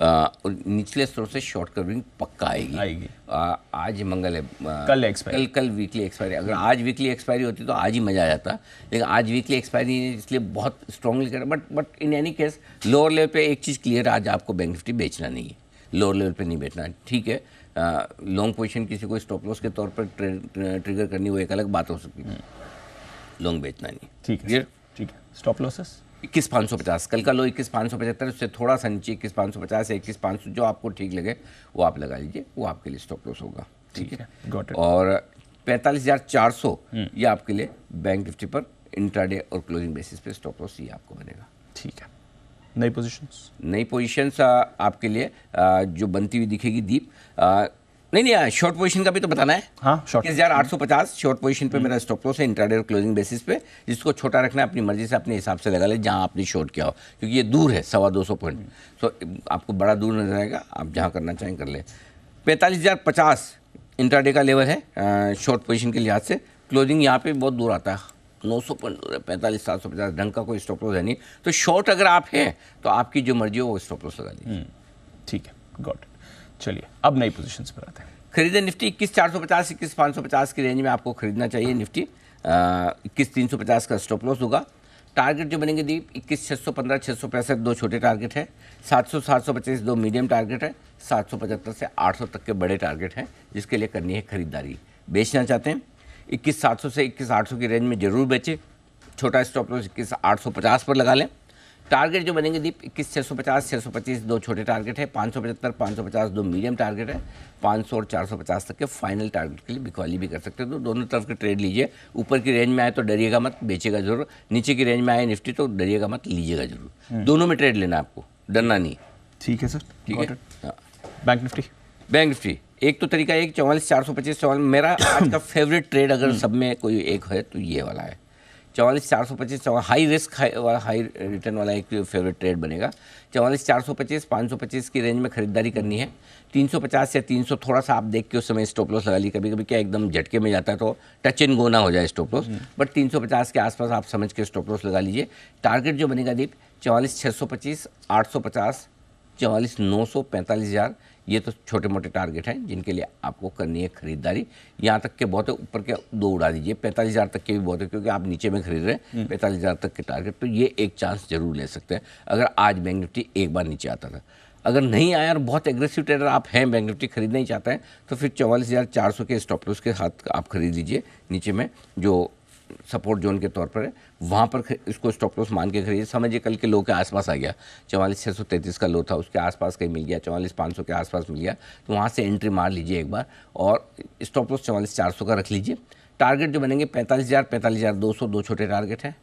[SPEAKER 1] और निचले स्तर से शॉर्ट कवरिंग पक्का आएगी। आज मंगल है, कल वीकली एक्सपायरी। अगर आज वीकली एक्सपायरी होती तो आज ही मजा आ जाता, लेकिन आज वीकली एक्सपायरी इसलिए बहुत स्ट्रांगली कर, but in any case lower level पे एक चीज़ क्लियर है, आज आपको बैंक निफ्टी बेचना नहीं है, लोअर लेवल पे नहीं बेचना। ठीक है, लॉन्ग पोजीशन किसी को स्टॉप लॉस के तौर पर ट्रिगर करनी, वो एक अलग बात हो सकती है, लॉन्ग बेचना नहीं।
[SPEAKER 2] ठीक है। स्टॉप लॉसेस
[SPEAKER 1] 21,550, कल का लो 21,575, उससे थोड़ा सा नीचे 21,550 या 21,500 जो आपको ठीक लगे वो आप लगा लीजिए, वो आपके लिए स्टॉप लॉस होगा। ठीक है, और 45,400 ये आपके लिए बैंक निफ्टी पर इंट्राडे और क्लोजिंग बेसिस पे स्टॉप लॉस ये आपको बनेगा।
[SPEAKER 2] ठीक है, नई पोजीशंस
[SPEAKER 1] आपके लिए जो बनती हुई दिखेगी दीप, नहीं शॉर्ट पोजीशन का भी तो बताना है।
[SPEAKER 2] हाँ, शॉर्ट
[SPEAKER 1] 21,850 शॉर्ट पोजीशन पे मेरा स्टॉप लॉस है, इंट्राडे और क्लोजिंग बेसिस पे, जिसको छोटा रखना है अपनी मर्जी से, अपने हिसाब से लगा ले जहाँ आपने शॉर्ट किया हो, क्योंकि ये दूर है 250 पॉइंट, तो आपको बड़ा दूर नजर आएगा, आप जहाँ करना चाहें कर ले। 45,050 इंट्राडे का लेवल है शॉर्ट पोजीशन के लिहाज से, क्लोजिंग यहाँ पे बहुत दूर आता है, 900 पॉइंट दूर है, 45,750, ढंग का कोई स्टॉप लॉस है नहीं, तो शॉर्ट अगर आप हैं तो आपकी जो मर्जी हो वो स्टॉप लॉस लगा लीजिए।
[SPEAKER 2] ठीक है, गॉट इट। चलिए अब नई पोजीशंस पर आते हैं।
[SPEAKER 1] खरीदे निफ्टी 21,450, 21,550 की रेंज में आपको खरीदना चाहिए निफ्टी। 21,350 का स्टॉप लॉस होगा। टारगेट जो बनेंगे दीप 21,615, 665 दो छोटे टारगेट हैं, 700, 725 दो मीडियम टारगेट है, 775 से 800 तक के बड़े टारगेट हैं, जिसके लिए करनी है खरीदारी। बेचना चाहते हैं 21,700 से 21,800 की रेंज में जरूर बेचें, छोटा स्टॉप लॉस 21,850 पर लगा लें। टारगेट जो बनेंगे दीप 21,650, 625 दो छोटे टारगेट है, 575, 550 दो मीडियम टारगेट है, 500 और 450 तक के फाइनल टारगेट के लिए बिकवाली भी कर सकते हैं। तो दोनों तरफ के ट्रेड लीजिए, ऊपर की रेंज में आए तो डरिएगा मत, बेचेगा जरूर, नीचे की रेंज में आए निफ्टी तो डरिएगा मत, लीजिएगा जरूर। दोनों में ट्रेड लेना आपको, डरना नहीं।
[SPEAKER 2] ठीक है सर,
[SPEAKER 1] ठीक है।
[SPEAKER 2] बैंक
[SPEAKER 1] निफ्टी एक तो तरीका है 44,425, मेरा आज का फेवरेट ट्रेड अगर सब में कोई एक है तो ये वाला है 44,425, हाई रिस्क हाई रिटर्न वाला एक फेवरेट ट्रेड बनेगा। 44,425, 525 की रेंज में खरीदारी करनी है। 350 या 300 थोड़ा सा आप देख के उस समय स्टॉप लॉस लगा ली, कभी कभी क्या एकदम झटके में जाता है तो टच एंड गो ना हो जाए स्टॉप लॉस, बट 350 के आसपास आप समझ के स्टॉप लॉस लगा लीजिए। टारगेट जो बनेगा दीप 44,625, 850, 44,900, 45,000, ये तो छोटे मोटे टारगेट हैं जिनके लिए आपको करनी है खरीदारी। यहाँ तक के बहुत है, ऊपर के दो उड़ा दीजिए, 45,000 तक के भी बहुत है, क्योंकि आप नीचे में खरीद रहे हैं। 45,000 तक के टारगेट, तो ये एक चांस जरूर ले सकते हैं अगर आज बैंक निफ्टी एक बार नीचे आता था। अगर नहीं आया और बहुत एग्रेसिव ट्रेडर आप हैं, बैंक निफ्टी खरीदना ही चाहते हैं, तो फिर 44,400 के स्टॉप लॉस के साथ आप खरीद लीजिए। नीचे में जो सपोर्ट जोन के तौर पर है वहाँ पर इसको स्टॉप लॉस मान के खरीदिए। समझिए कल के लो के आसपास आ गया, 44,633 का लो था, उसके आसपास कहीं मिल गया, 44,500 के आसपास मिल गया, तो वहाँ से एंट्री मार लीजिए एक बार, और स्टॉप लॉस 44,400 का रख लीजिए। टारगेट जो बनेंगे 45,000, 45,200 दो छोटे टारगेट हैं,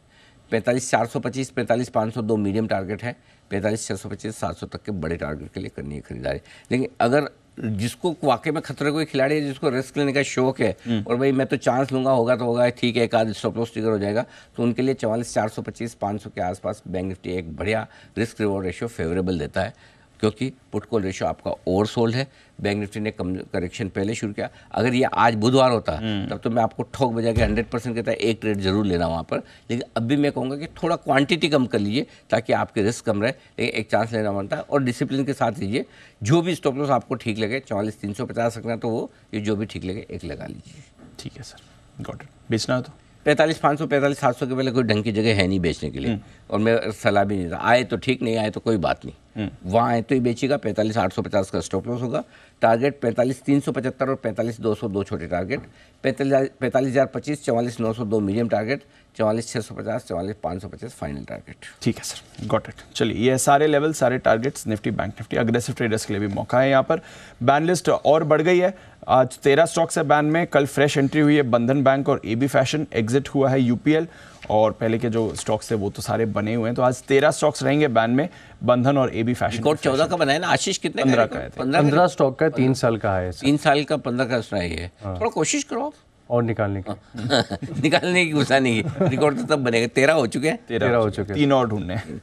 [SPEAKER 1] 45,425, 45,500 दो मीडियम टारगेट है, 45,625, 700 तक के बड़े टारगेट के लिए करनी है खरीदारी। लेकिन अगर जिसको वाकई में खतरे कोई खिलाड़ी है, जिसको रिस्क लेने का शौक है और भाई मैं तो चांस लूँगा, होगा तो होगा, ठीक है, एक आध स्टॉप लॉस ट्रिगर हो जाएगा, तो उनके लिए 44,425, 500 के आसपास बैंक निफ्टी एक बढ़िया रिस्क रिवॉर्ड रेशियो फेवरेबल देता है। क्योंकि पुट कॉल रेशियो आपका ओवरसोल्ड है। बैंक निफ्टी ने करेक्शन पहले शुरू किया। अगर ये आज बुधवार होता तब तो मैं आपको ठोक बजा के 100% कहता है एक ट्रेड जरूर लेना वहाँ पर, लेकिन अब भी मैं कहूँगा कि थोड़ा क्वांटिटी कम कर लीजिए ताकि आपके रिस्क कम रहे, लेकिन एक चांस लेना बनता है और डिसिप्लिन के साथ लीजिए। जो भी स्टॉप लॉस आपको ठीक लगे, 44,350 रखना तो वो, ये जो भी ठीक लगे एक लगा लीजिए।
[SPEAKER 2] ठीक है सर, गॉट इट। बेचना है तो
[SPEAKER 1] 45,500 45,700 के पहले कोई ढंग की जगह है नहीं बेचने के लिए, और मैं सलाह भी नहीं था। आए तो ठीक, नहीं आए तो कोई बात नहीं, वहाँ आए तो ही बेचिएगा। 45,850 का स्टॉप लॉस होगा। टारगेट 45,375 और 45,202 छोटे target, 45,025, 44,902 medium target, 44,650, 44,550 final target.
[SPEAKER 2] ठीक है सर, गॉट इट। चलिए, ये सारे लेवल, सारे targets Nifty bank Nifty. Aggressive traders के लिए भी मौका है यहाँ पर। बैन लिस्ट और बढ़ गई है। आज 13 स्टॉक्स है बैन में। कल फ्रेश एंट्री हुई है बंधन बैंक और एबी फैशन। एग्जिट हुआ है यूपीएल, और पहले के जो स्टॉक्स थे वो तो सारे बने हुए हैं। तो आज 13 स्टॉक्स रहेंगे बैन में, बंधन और एबी फैशन।
[SPEAKER 1] रिकॉर्ड 14 का बनाया ना आशीष, कितने
[SPEAKER 2] 15 का है।
[SPEAKER 3] 15 स्टॉक का 3 साल का है सर।
[SPEAKER 1] 3 साल का 15 का सुना है। थोड़ा कोशिश करो आप
[SPEAKER 3] और निकालने की।
[SPEAKER 1] निकालने की गुस्सा नहीं है, रिकॉर्ड तो तब बनेगा। 13 हो चुके हैं,
[SPEAKER 2] 13 हो चुके हैं, 3 और ढूंढने हैं।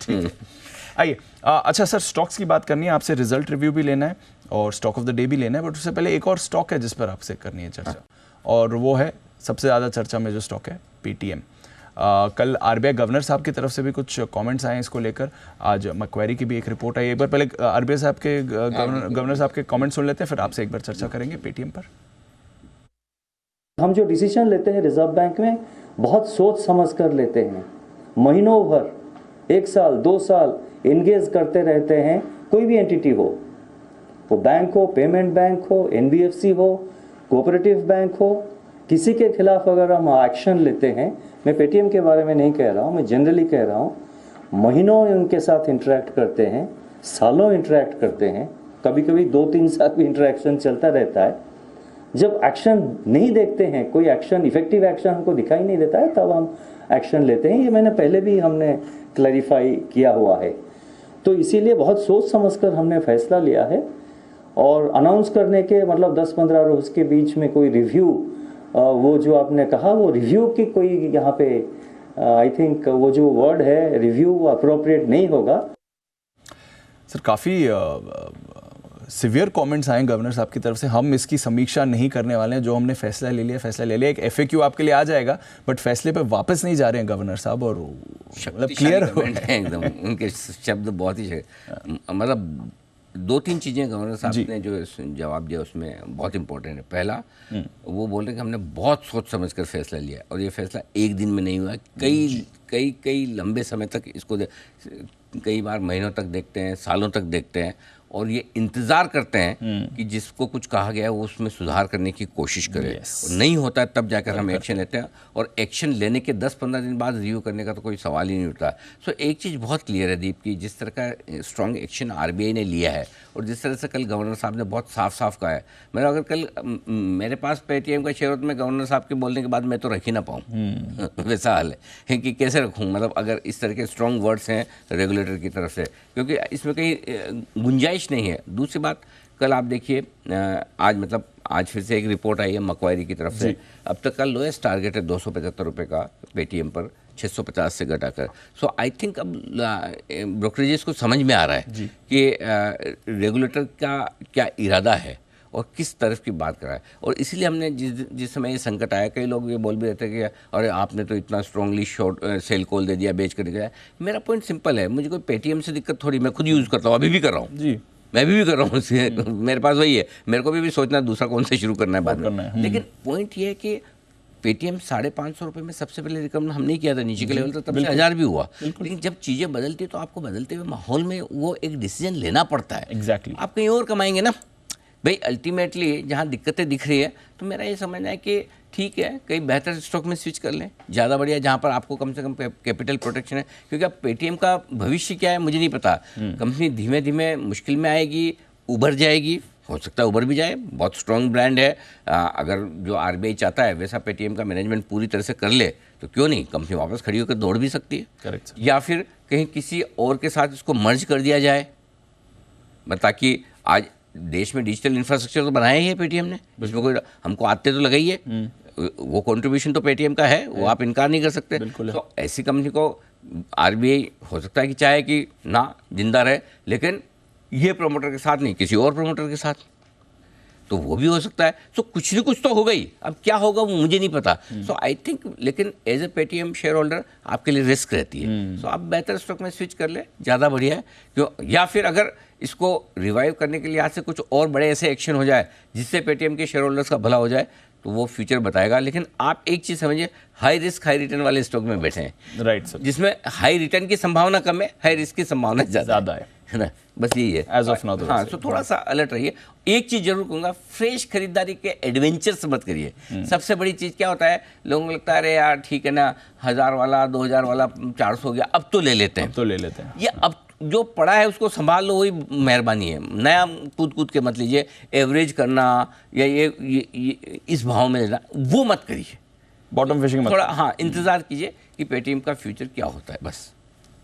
[SPEAKER 2] ठीक है, आइए। अच्छा सर, स्टॉक्स की बात करनी है आपसे, रिजल्ट रिव्यू भी लेना है और स्टॉक ऑफ द डे भी लेना है, बट उससे पहले एक और स्टॉक है जिस पर आपसे करनी है चर्चा, और वो है सबसे ज़्यादा चर्चा में जो स्टॉक है पेटीएम। कल आरबीआई गवर्नर साहब की तरफ से भी कुछ कमेंट्स आए हैं इसको लेकर। आज मक्वेरी की भी एक रिपोर्ट आई। एक बार पहले आरबीआई साहब के गवर्नर साहब के कमेंट सुन लेते हैं, फिर आपसे एक बार चर्चा करेंगे पेटीएम पर।
[SPEAKER 4] हम जो डिसीजन लेते हैं रिजर्व बैंक में बहुत सोच समझ कर लेते हैं। महीनों भर, 1 साल 2 साल एंगेज करते रहते हैं। कोई भी एंटिटी हो, वो बैंक हो, पेमेंट बैंक हो, एनबीएफसी हो, कोऑपरेटिव बैंक हो, किसी के खिलाफ अगर हम एक्शन लेते हैं, मैं पेटीएम के बारे में नहीं कह रहा हूँ, मैं जनरली कह रहा हूँ, महीनों उनके साथ इंटरेक्ट करते हैं, सालों इंटरेक्ट करते हैं, कभी कभी 2-3 साल भी इंटरेक्शन चलता रहता है। जब एक्शन नहीं देखते हैं, कोई एक्शन, इफेक्टिव एक्शन हमको दिखाई नहीं देता है, तब हम एक्शन लेते हैं। ये मैंने पहले भी हमने क्लैरिफाई किया हुआ है। तो इसीलिए बहुत सोच समझकर हमने फैसला लिया है, और अनाउंस करने के मतलब 10-15 रोज के बीच में कोई रिव्यू, वो जो आपने कहा वो रिव्यू की कोई यहाँ पे आई थिंक वो जो वर्ड है रिव्यू अप्रोप्रिएट नहीं होगा।
[SPEAKER 2] सर, काफ़ी सिवियर कमेंट्स आए गवर्नर साहब की तरफ से। हम इसकी समीक्षा नहीं करने वाले हैं, जो हमने फैसला ले लिया फैसला ले लिया। एक FAQ आपके लिए आ जाएगा, बट फैसले पे वापस नहीं जा रहे हैं गवर्नर साहब, और मतलब क्लियर है
[SPEAKER 1] एकदम। उनके शब्द बहुत ही मतलब 2-3 चीज़ें गवर्नर साहब ने जो जवाब दिया उसमें बहुत इंपॉर्टेंट है। पहला, वो बोल रहे कि हमने बहुत सोच समझ कर फैसला लिया, और ये फैसला एक दिन में नहीं हुआ। कई लंबे समय तक इसको कई बार महीनों तक देखते हैं, सालों तक देखते हैं, और ये इंतज़ार करते हैं कि जिसको कुछ कहा गया है वो उसमें सुधार करने की कोशिश करें। और नहीं होता है तब जाकर हम एक्शन लेते हैं, और एक्शन लेने के 10-15 दिन बाद रिव्यू करने का तो कोई सवाल ही नहीं उठता। सो एक चीज़ बहुत क्लियर है दीप की, जिस तरह का स्ट्रॉन्ग एक्शन आरबीआई ने लिया है, और जिस तरह से कल गवर्नर साहब ने बहुत साफ साफ कहा है, मेरा अगर कल मेरे पास पेटीएम का शेयर हो तो मैं गवर्नर साहब के बोलने के बाद मैं तो रख ही ना पाऊँ। वैसा हाल है कि कैसे रखूँ, मतलब अगर इस तरह के स्ट्रॉन्ग वर्ड्स हैं रेगुलेटर की तरफ से, क्योंकि इसमें कहीं गुंजाइश नहीं है। दूसरी बात, कल आप देखिए आज फिर से एक रिपोर्ट आई है मक्वारी की तरफ से। अब तक का लोएस्ट टारगेट है 275 रुपये का पेटीएम पर, 650 से घटाकर। सो आई थिंक अब ब्रोकरेजेस को समझ में आ रहा है कि रेगुलेटर का क्या इरादा है और किस तरफ की बात कर रहा है। और इसीलिए हमने जिस समय ये संकट आया, कई लोग ये बोल भी रहते हैं कि अरे आपने तो इतना स्ट्रांगली शॉर्ट सेल कॉल दे दिया, बेच कर दिया। मेरा पॉइंट सिंपल है, मुझे कोई पेटीएम से दिक्कत थोड़ी, मैं खुद यूज़ करता हूँ, अभी भी कर रहा हूँ जी, मैं भी कर रहा हूँ। मेरे पास वही है, मेरे को भी सोचना दूसरा कौन से शुरू करना है बाद में। लेकिन पॉइंट ये है कि पेटीएम 550 रुपये में सबसे पहले रिकमेंड हमने किया था नीचे के लेवल तक, तब से 1000 भी हुआ। लेकिन जब चीज़ें बदलती है तो आपको बदलते हुए माहौल में वो एक डिसीजन लेना पड़ता है।
[SPEAKER 2] एग्जैक्टली।
[SPEAKER 1] आप कहीं और कमाएंगे ना भाई, अल्टीमेटली जहाँ दिक्कतें दिख रही है, तो मेरा ये समझना है कि ठीक है कहीं बेहतर स्टॉक में स्विच कर लें, ज़्यादा बढ़िया, जहाँ पर आपको कम से कम कैपिटल प्रोटेक्शन है। क्योंकि अब पेटीएम का भविष्य क्या है मुझे नहीं पता। कंपनी धीमे धीमे मुश्किल में आएगी, उभर जाएगी, हो सकता है उभर भी जाए, बहुत स्ट्रॉन्ग ब्रांड है। अगर जो आरबीआई चाहता है वैसा पेटीएम का मैनेजमेंट पूरी तरह से कर ले तो क्यों नहीं, कंपनी वापस खड़ी होकर दौड़ भी सकती है।
[SPEAKER 2] करेक्ट।
[SPEAKER 1] या फिर कहीं किसी और के साथ इसको मर्ज कर दिया जाए, ताकि आज देश में डिजिटल इंफ्रास्ट्रक्चर तो बनाया ही है पेटीएम ने, इसमें कोई हमको आते तो लगाई है, वो कंट्रीब्यूशन तो पेटीएम का है, वो आप इनकार नहीं कर सकते। तो ऐसी कंपनी को आरबीआई हो सकता है कि चाहे कि ना जिंदा रहे, लेकिन ये प्रमोटर के साथ नहीं, किसी और प्रमोटर के साथ, तो वो भी हो सकता है। सो कुछ न कुछ तो होगा ही, अब क्या होगा वो मुझे नहीं पता। सो आई थिंक, लेकिन as a Paytm share holder आपके लिए रिस्क रहती है। सो आप बेहतर स्टॉक में स्विच कर ले, ज़्यादा बढ़िया है। क्यों, या फिर अगर इसको रिवाइव करने के लिए आज से कुछ और बड़े ऐसे एक्शन हो जाए जिससे पेटीएम के शेयर होल्डर्स का भला हो जाए, तो वो फ्यूचर बताएगा। लेकिन आप एक चीज़ समझिए, हाई रिस्क हाई रिटर्न वाले स्टॉक में बैठे हैं,
[SPEAKER 2] राइट सर,
[SPEAKER 1] जिसमें हाई रिटर्न की संभावना कम है, हाई रिस्क की संभावना ज़्यादा है ना, बस यही है
[SPEAKER 2] As of now तो
[SPEAKER 1] हाँ,
[SPEAKER 2] वैसे।
[SPEAKER 1] तो थोड़ा सा अलर्ट रहिए। एक चीज़ जरूर कहूँगा, फ्रेश खरीदारी के एडवेंचर्स मत करिए। सबसे बड़ी चीज़ क्या होता है, लोगों को लगता है अरे यार ठीक है ना, 1000 वाला 2000 वाला 400 हो गया, अब तो ले लेते हैं।
[SPEAKER 2] तो ले लेते हैं।
[SPEAKER 1] ये अब जो पड़ा है उसको संभाल लो, वही मेहरबानी है। नया कूद कूद के मत लीजिए, एवरेज करना या ये इस भाव में लेना, वो मत करिए।
[SPEAKER 2] बॉटम फिशिंग मत।
[SPEAKER 1] थोड़ा हाँ इंतजार कीजिए कि पेटीएम का फ्यूचर क्या होता है, बस।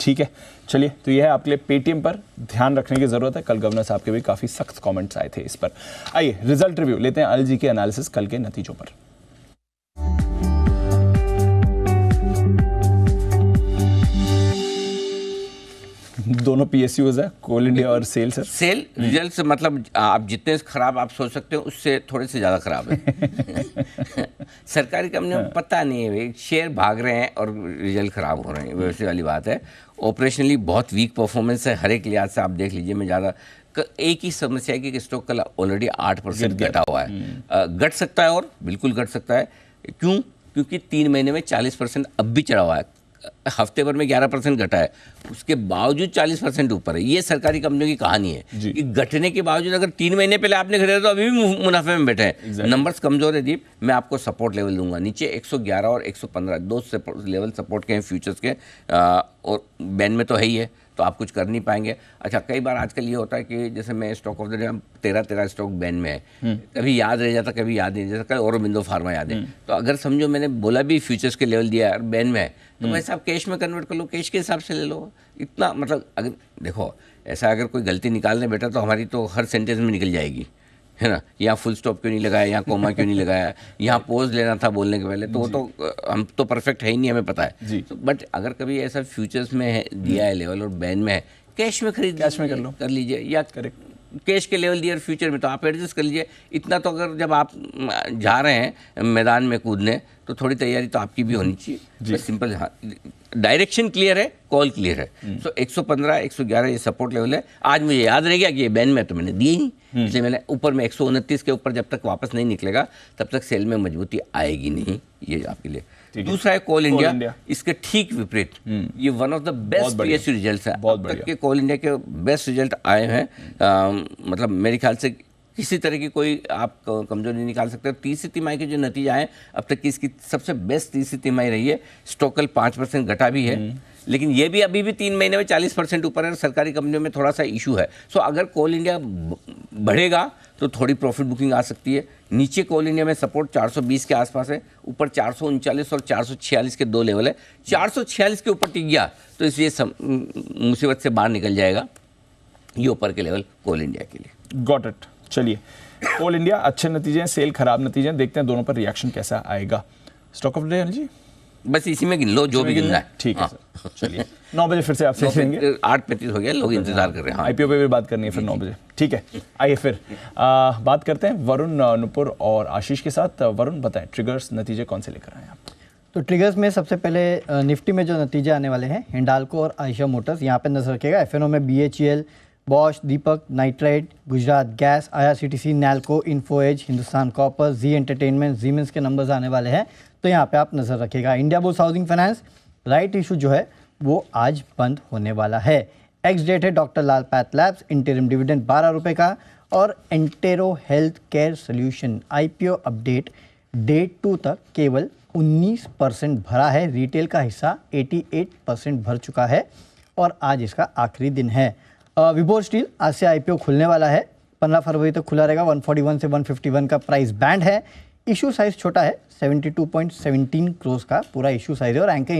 [SPEAKER 2] ठीक है, चलिए, तो यह है आपके लिए पेटीएम पर ध्यान रखने की जरूरत है। कल गवर्नर साहब के भी काफी सख्त कमेंट्स आए थे इस पर। आइए रिजल्ट रिव्यू लेते हैं एलजी के एनालिसिस कल के नतीजों पर। दोनों पीएसयूज है, कोल इंडिया और सेल सर।
[SPEAKER 1] सेल रिजल्ट मतलब आप जितने खराब आप सोच सकते हो उससे थोड़े से ज़्यादा खराब है। सरकारी कंपनियों में पता नहीं है, शेयर भाग रहे हैं और रिजल्ट खराब हो रहे हैं, वैसे वाली बात है। ऑपरेशनली बहुत वीक परफॉर्मेंस है, हर एक लिहाज से आप देख लीजिए। मैं ज़्यादा एक ही समस्या है कि स्टॉक कल ऑलरेडी 8% घटा हुआ है। घट सकता है और बिल्कुल घट सकता है। क्यों? क्योंकि 3 महीने में 40% अब भी चढ़ा हुआ है, हफ्ते भर में 11% घटा है, उसके बावजूद 40% ऊपर है। ये सरकारी कंपनियों की कहानी है कि घटने के बावजूद अगर 3 महीने पहले आपने खरीदा तो अभी भी मुनाफे में बैठे हैं। नंबर्स कमजोर है दीप, मैं आपको सपोर्ट लेवल दूंगा नीचे 111 और 115, दो लेवल सपोर्ट के हैं फ्यूचर्स के, और बैन में तो है ही है, तो आप कुछ कर नहीं पाएंगे। अच्छा, कई बार आजकल ये होता है कि जैसे मैं stock of the day 13 stock ban में है, कभी याद रह जाता कभी याद नहीं, जैसे कल औरोबिंदो फार्मा याद है। तो अगर समझो मैंने बोला भी फ्यूचर्स के लेवल दिया और बैन में है, तो वैसे आप कैश में कन्वर्ट कर लो, कैश के हिसाब से ले लो। इतना मतलब अगर देखो ऐसा अगर कोई गलती निकालने बैठा तो हमारी तो हर सेंटेंस में निकल जाएगी, है ना। यहाँ फुल स्टॉप क्यों नहीं लगाया, यहाँ कोमा क्यों नहीं लगाया, यहाँ पोज लेना था बोलने के पहले, तो वो तो हम तो परफेक्ट है ही नहीं, हमें पता है। तो बट अगर कभी ऐसा फ्यूचर्स में है दिया है लेवल और बैन में है, कैश में खरीद,
[SPEAKER 2] कैश में कर लो,
[SPEAKER 1] कर लीजिए, या कैश के लेवल दिया फ्यूचर में तो आप एडजस्ट कर लीजिए। इतना तो अगर जब आप जा रहे हैं मैदान में कूदने तो थोड़ी तैयारी तो आपकी भी होनी चाहिए। सिंपल, हाँ, डायरेक्शन क्लियर है, कॉल क्लियर है। सो 115 111 ये सपोर्ट लेवल है। आज मुझे याद रह गया कि ये बैन में तो मैंने दिए ही नहीं, इसलिए मैंने ऊपर में 129 के ऊपर जब तक वापस नहीं निकलेगा तब तक सेल में मजबूती आएगी नहीं, ये आपके लिए। दूसरा है कोल इंडिया, इसके ठीक विपरीत ये one of the best PSU result है। अब तक के कोल इंडिया के बेस्ट रिजल्ट आए हैं, मतलब मेरे ख्याल से किसी तरह की कोई आप कमजोरी नहीं निकाल सकते। तीसरी तिमाही के जो नतीजे आए अब तक की इसकी सबसे बेस्ट तीसरी तिमाही रही है। स्टॉक कल 5% घटा भी है, लेकिन ये भी अभी भी 3 महीने में 40% ऊपर है। सरकारी कंपनियों में थोड़ा सा इशू है। सो अगर कोल इंडिया बढ़ेगा तो थोड़ी प्रॉफिट बुकिंग आ सकती है। नीचे कोल इंडिया में सपोर्ट 420 के आसपास है, ऊपर 439 और 446 के 2 लेवल है। 446 के ऊपर टिक गया तो इसलिए मुसीबत से बाहर निकल जाएगा। ये ऊपर के लेवल कोल इंडिया के लिए।
[SPEAKER 2] Got it. चलिए, कोल इंडिया अच्छे नतीजे हैं, सेल खराब नतीजे हैं, देखते हैं दोनों पर रिएक्शन कैसा आएगा। स्टॉक ऑफ द डे जी
[SPEAKER 1] बस इसी में गिन लो जो भी गिनना है।
[SPEAKER 2] ठीक है सर, चलिए 9 बजे फिर से आपसे मिलेंगे।
[SPEAKER 1] 8:35 हो गया, लोग इंतजार कर रहे हैं।
[SPEAKER 2] आईपीओ पे भी बात करनी है फिर 9 बजे। ठीक है, आइए फिर बात करते हैं वरुण, नुपुर और आशीष के साथ। वरुण बताएं, ट्रिगर्स नतीजे कौन से लेकर आए आप?
[SPEAKER 5] तो ट्रिगर्स में सबसे पहले निफ्टी में जो नतीजे आने वाले हैं, हिंडाल्को और आयशा मोटर्स, यहाँ पे नजर रखिएगा। एफएनओ में BHEL, Bosch, Deepak nitrite, Gujarat gas, IRCTC, Nalco, Info Edge, Hindustan copper, Zee entertainment, Siemens के नंबर्स आने वाले हैं, तो यहाँ पे आप नज़र रखिएगा। Indiabulls housing finance right issue जो है वो आज बंद होने वाला है। एक्स डेट है doctor Lal path labs, interim dividend 12 रुपये का। और Entero health care solution IPO update day 2 तक केवल 19% भरा है। रिटेल का हिस्सा 88% भर चुका है और आज इसका आखिरी दिन है। विभोर स्टील आज से आईपीओ खुलने वाला है, 15 फरवरी तक खुला रहेगा। 141 से 151 का प्राइस बैंड है। इशू साइज छोटा है, 72.17 करोड़ का पूरा इशू साइज है। और एंकर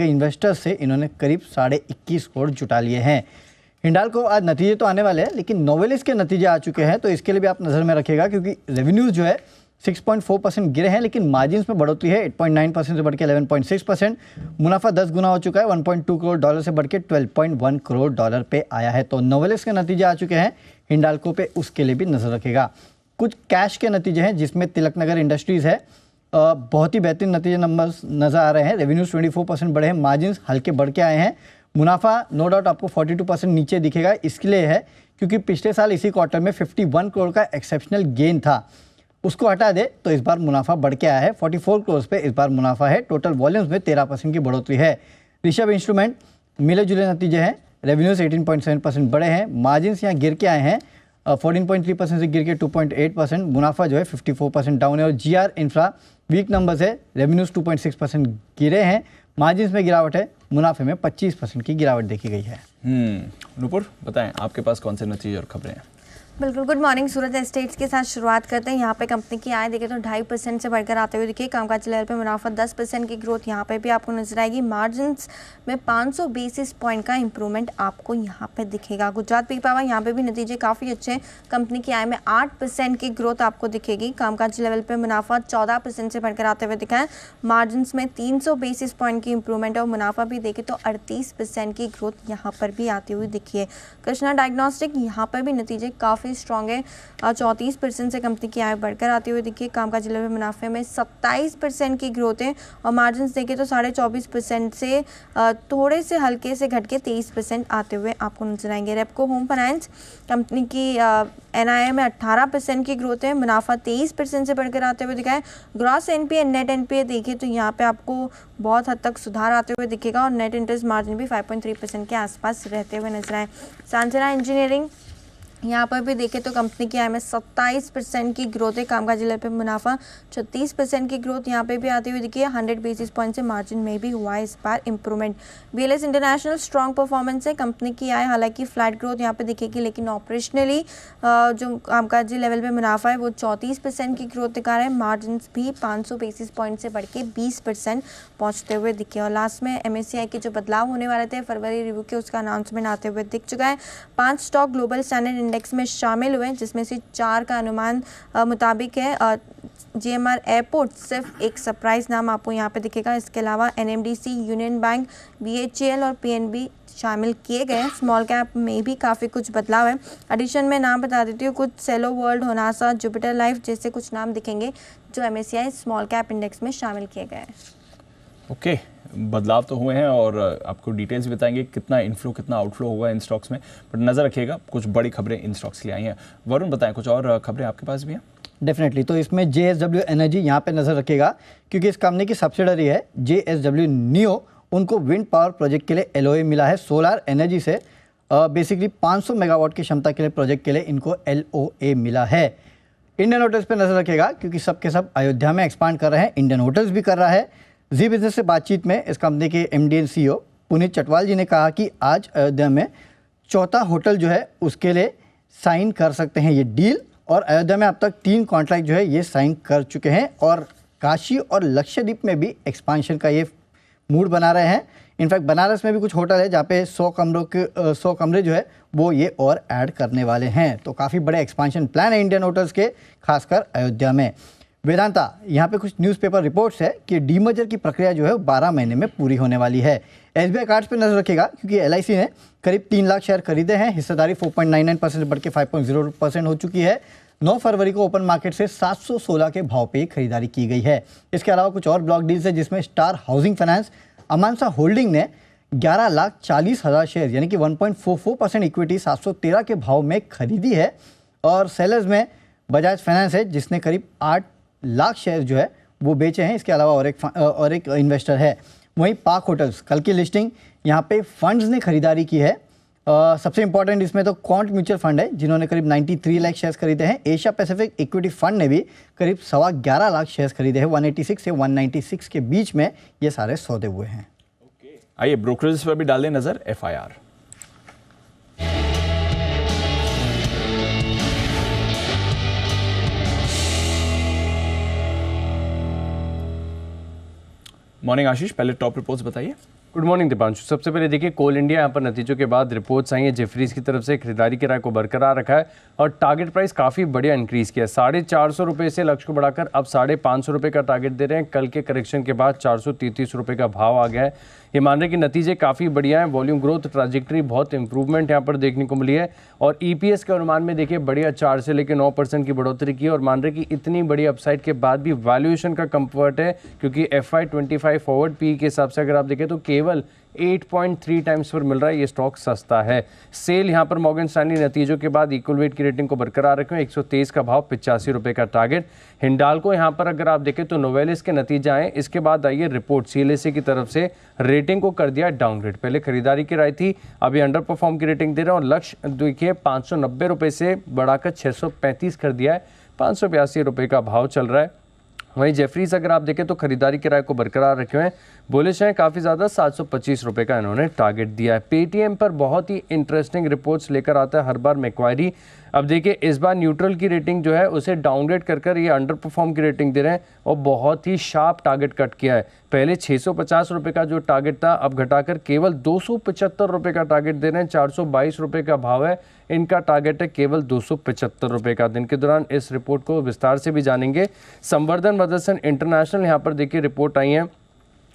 [SPEAKER 5] इन्वेस्टर्स से इन्होंने करीब 21.5 करोड़ जुटा लिए हैं। हिंडाल्को आज नतीजे तो आने वाले हैं, लेकिन नोवेलिस के नतीजे आ चुके हैं, तो इसके लिए भी आप नज़र में रखिएगा, क्योंकि रेवेन्यूज जो है 6.4% गिरे हैं, लेकिन मार्जिन्स में बढ़ोतरी है 8.9% से बढ़ के 11.6%। मुनाफा 10 गुना हो चुका है, $1.2 करोड़ से बढ़ के $12.1 करोड़ पे आया है। तो नोवेलिस के नतीजे आ चुके हैं, हिंडाल्को पे उसके लिए भी नजर रखेगा। कुछ कैश के नतीजे हैं जिसमें तिलक नगर इंडस्ट्रीज़ है, बहुत ही बेहतरीन नतीजे नंबर्स नज़र आ रहे हैं। रेवेन्यूज 24% बढ़े हैं, मार्जिन्स हल्के बढ़ के आए हैं। मुनाफा नो डाउट आपको 42% नीचे दिखेगा, इसके लिए है क्योंकि पिछले साल इसी क्वार्टर में 51 करोड़ का एक्सेप्शनल गेन था, उसको हटा दे तो इस बार मुनाफा बढ़ के आया है। 44 करोड़ पे इस बार मुनाफा है। टोटल वॉल्यूम्स में 13% की बढ़ोतरी है। ऋषभ इंस्ट्रूमेंट मिले जुले नतीजे हैं, रेवेन्यूज 18.7% बढ़े हैं, मार्जिन्स यहाँ गिर के आए हैं 14.3% से गिर के 2.8%। मुनाफा जो है 54% डाउन है। और GR इंफ्रा वीक नंबर्स है, रेवेन्यूज 2.6% गिरे हैं, मार्जिन्स में गिरावट है, मुनाफे में 25% की गिरावट देखी गई है।
[SPEAKER 2] नूपुर बताएं आपके पास कौन से नतीजे और खबरें हैं?
[SPEAKER 6] बिल्कुल, गुड मॉर्निंग। सूरत एस्टेट्स के साथ शुरुआत करते हैं। यहाँ पे कंपनी की आय देखें तो 2.5% से बढ़कर आते हुए दिखिए। कामकाजी लेवल पे मुनाफा 10% की ग्रोथ यहाँ पे भी आपको नजर आएगी। मार्जिन्स में 500 बेसिस पॉइंट का इंप्रूवमेंट आपको यहाँ पे दिखेगा। गुजरात पीपावाव यहाँ पे भी नतीजे काफ़ी अच्छे हैं। कंपनी की आय में 8% की ग्रोथ आपको दिखेगी। कामकाजी लेवल पर मुनाफा 14% से बढ़कर आते हुए दिखा है। मार्जिन्स में 300 बेसिस पॉइंट की इंप्रूवमेंट और मुनाफा भी देखें तो 38% की ग्रोथ यहाँ पर भी आती हुई दिखी है। कृष्णा डायग्नोस्टिक यहाँ पर भी नतीजे काफ़ी स्ट्रॉन्ग है। 34% से कंपनी की आय बढ़कर आती हुई दिखी। कामकाजी लेवल मुनाफे में 27% की ग्रोथ है और मार्जिन्स देखें तो 24.5% से थोड़े से हल्के से घट के 23% आते हुए आपको नजर आएंगे। रेपको होम फाइनेंस कंपनी की NII में 18% की ग्रोथ है, मुनाफा 23% से बढ़कर आते हुए दिखा है। ग्रॉस NPA नेट NPA देखिए तो यहाँ पे आपको बहुत हद तक सुधार आते हुए दिखेगा और नेट इंटरेस्ट मार्जिन भी 5.3% के आसपास रहते हुए नजर आए। सांजना इंजीनियरिंग यहाँ पर भी देखें तो कंपनी की आय में 27% की ग्रोथ है। कामकाजी लेवल पे मुनाफा 36% की ग्रोथ यहाँ पे भी आती हुई दिखी है। 100 बेसिस पॉइंट से मार्जिन में भी हुआ है इस बार improvement. BLS international strong performance है। कंपनी की आय हालांकि फ्लैट ग्रोथ यहाँ पे दिखेगी, लेकिन ऑपरेशनली जो कामकाजी लेवल पे मुनाफा है वो 34% की ग्रोथ दिखा रहा है। मार्जिन भी 500 बेसिस पॉइंट से बढ़ के 20% पहुँचते हुए दिखे। और लास्ट में MSCI के जो बदलाव होने वाले थे फरवरी रिव्यू के, उसका अनाउंसमेंट आते हुए दिख चुका है। 5 स्टॉक ग्लोबल स्टैंडर्ड इंडेक्स में शामिल हुए, जिसमें से 4 का अनुमान मुताबिक है। GMR एयरपोर्ट सिर्फ एक सरप्राइज नाम आपको यहाँ पे दिखेगा। इसके अलावा NMDC, यूनियन बैंक, BHEL और PNB शामिल किए गए हैं। स्मॉल कैप में भी काफ़ी कुछ बदलाव है। एडिशन में नाम बता देती हूँ, कुछ Cello World, Honasa, Jupiter life जैसे कुछ नाम दिखेंगे जो MSCI स्मॉल कैप इंडेक्स में शामिल किए गए हैं।
[SPEAKER 2] ओके, बदलाव तो हुए हैं और आपको डिटेल्स बताएंगे कितना इनफ्लो कितना आउटफ्लो होगा इन स्टॉक्स में, बट नज़र रखिएगा कुछ बड़ी खबरें इन स्टॉक्स के लिए आई हैं। वरुण बताएं कुछ और खबरें आपके पास भी हैं?
[SPEAKER 5] डेफिनेटली, तो इसमें JSW एनर्जी यहाँ पे नज़र रखेगा क्योंकि इस कंपनी की सब्सिडरी है JSW नियो, उनको विंड पावर प्रोजेक्ट के लिए LOA मिला है सोलार एनर्जी से। बेसिकली 500 मेगावाट की क्षमता के लिए प्रोजेक्ट के लिए इनको LOA मिला है। इंडियन होटल्स पे नज़र रखेगा क्योंकि सबके सब अयोध्या में एक्सपांड कर रहे हैं, इंडियन होटल्स भी कर रहा है। जी बिजनेस से बातचीत में इस कंपनी के MD and CEO Puneet Chatwal ji ने कहा कि आज अयोध्या में चौथा होटल जो है उसके लिए साइन कर सकते हैं ये डील, और अयोध्या में अब तक 3 कॉन्ट्रैक्ट जो है ये साइन कर चुके हैं और काशी और लक्षद्वीप में भी एक्सपांशन का ये मूड बना रहे हैं। इनफैक्ट बनारस में भी कुछ होटल है जहाँ पे 100 कमरे जो है वो ये और ऐड करने वाले हैं। तो काफ़ी बड़े एक्सपांशन प्लान है इंडियन होटल्स के, खासकर अयोध्या में। वेदांता, यहाँ पे कुछ न्यूज़पेपर रिपोर्ट्स है कि डीमर्जर की प्रक्रिया जो है 12 महीने में पूरी होने वाली है। SBI कार्ड्स पे नजर रखेगा क्योंकि LIC ने करीब 3 लाख शेयर खरीदे हैं, हिस्सेदारी 4.99% से बढ़ के 5.0% हो चुकी है। 9 फरवरी को ओपन मार्केट से 716 के भाव पे खरीदारी की गई है। इसके अलावा कुछ और ब्लॉक डील्स है जिसमें स्टार हाउसिंग फाइनेंस अमानसा होल्डिंग ने 11,40,000 शेयर यानी कि 1.44% इक्विटी 713 के भाव में खरीदी है। और सेलर्स में बजाज फाइनेंस है जिसने करीब 8 लाख शेयर जो है वो बेचे हैं। इसके अलावा और एक इन्वेस्टर है। वहीं पार्क होटल्स कल की लिस्टिंग, यहाँ पे फंड्स ने खरीदारी की है। सबसे इंपॉर्टेंट इसमें तो क्वांट म्यूचुअल फंड है जिन्होंने करीब 93 लाख शेयर्स खरीदे हैं। एशिया पैसिफिक इक्विटी फंड ने भी करीब 11.25 लाख शेयर्स खरीदे हैं। 186 से 196 के बीच में ये सारे सौदे हुए हैं।
[SPEAKER 2] आइए ब्रोकरेज पर भी डालें नजर। FIR मॉर्निंग आशीष, पहले टॉप रिपोर्ट्स बताइए।
[SPEAKER 3] Good morning Deepanshu. सबसे पहले देखिए कोल इंडिया यहाँ पर नतीजों के बाद रिपोर्ट्स आई हैं। जेफरीज की तरफ से खरीदारी की राय को बरकरार रखा है और टारगेट प्राइस काफ़ी बढ़िया इंक्रीज़ किया है। 450 रुपये से लक्ष्य को बढ़ाकर अब 550 रुपये का टारगेट दे रहे हैं। कल के करेक्शन के बाद 433 रुपये का भाव आ गया है। ये मान रहे कि नतीजे काफ़ी बढ़िया हैं। वॉल्यूम ग्रोथ ट्रांजेक्टरी बहुत इंप्रूवमेंट यहाँ पर देखने को मिली है और ईपीएस के अनुमान में देखिए बढ़िया 4 से लेकर 9% की बढ़ोतरी की और मान रहे कि इतनी बड़ी अपसाइड के बाद भी वैल्यूएशन का कंफर्ट है, क्योंकि FY25 फॉरवर्ड पी के हिसाब से अगर आप देखें तो केवल 8.3 टाइम्स पर मिल रहा है। ये स्टॉक सस्ता है। सेल यहाँ पर मॉर्गन स्टैनली नतीजों के बाद इक्वल वेट की रेटिंग को बरकरार रखे 123 का भाव, 85 रुपये का टारगेट। हिंडाल्को यहाँ पर अगर आप देखें तो नोवेलिस के नतीजे आए, इसके बाद आई है रिपोर्ट CLSA की तरफ से, रेटिंग को कर दिया डाउनग्रेड। पहले खरीदारी की राय थी, अभी अंडर परफॉर्म की रेटिंग दे रहे हैं और लक्ष्य देखिए 590 रुपये से बढ़ाकर 635 कर दिया है। 582 रुपये का भाव चल रहा है। वहीं जेफरीज अगर आप देखें तो खरीदारी किराए को बरकरार रखे हुए हैं, बुलिश हैं काफ़ी ज़्यादा, 725 रुपये का इन्होंने टारगेट दिया है। पेटीएम पर बहुत ही इंटरेस्टिंग रिपोर्ट्स लेकर आता है हर बार मैक्वायरी। अब देखिए इस बार न्यूट्रल की रेटिंग जो है उसे डाउनग्रेड कर ये अंडर परफॉर्म की रेटिंग दे रहे हैं और बहुत ही शार्प टारगेट कट किया है। पहले 650 रुपये का जो टारगेट था अब घटाकर केवल 275 रुपये का टारगेट दे रहे हैं। 422 रुपये का भाव है, इनका टारगेट है केवल 275 रुपये का। दिन के दौरान इस रिपोर्ट को विस्तार से भी जानेंगे। संवर्धन मदरसन इंटरनेशनल यहाँ पर देखिए रिपोर्ट आई है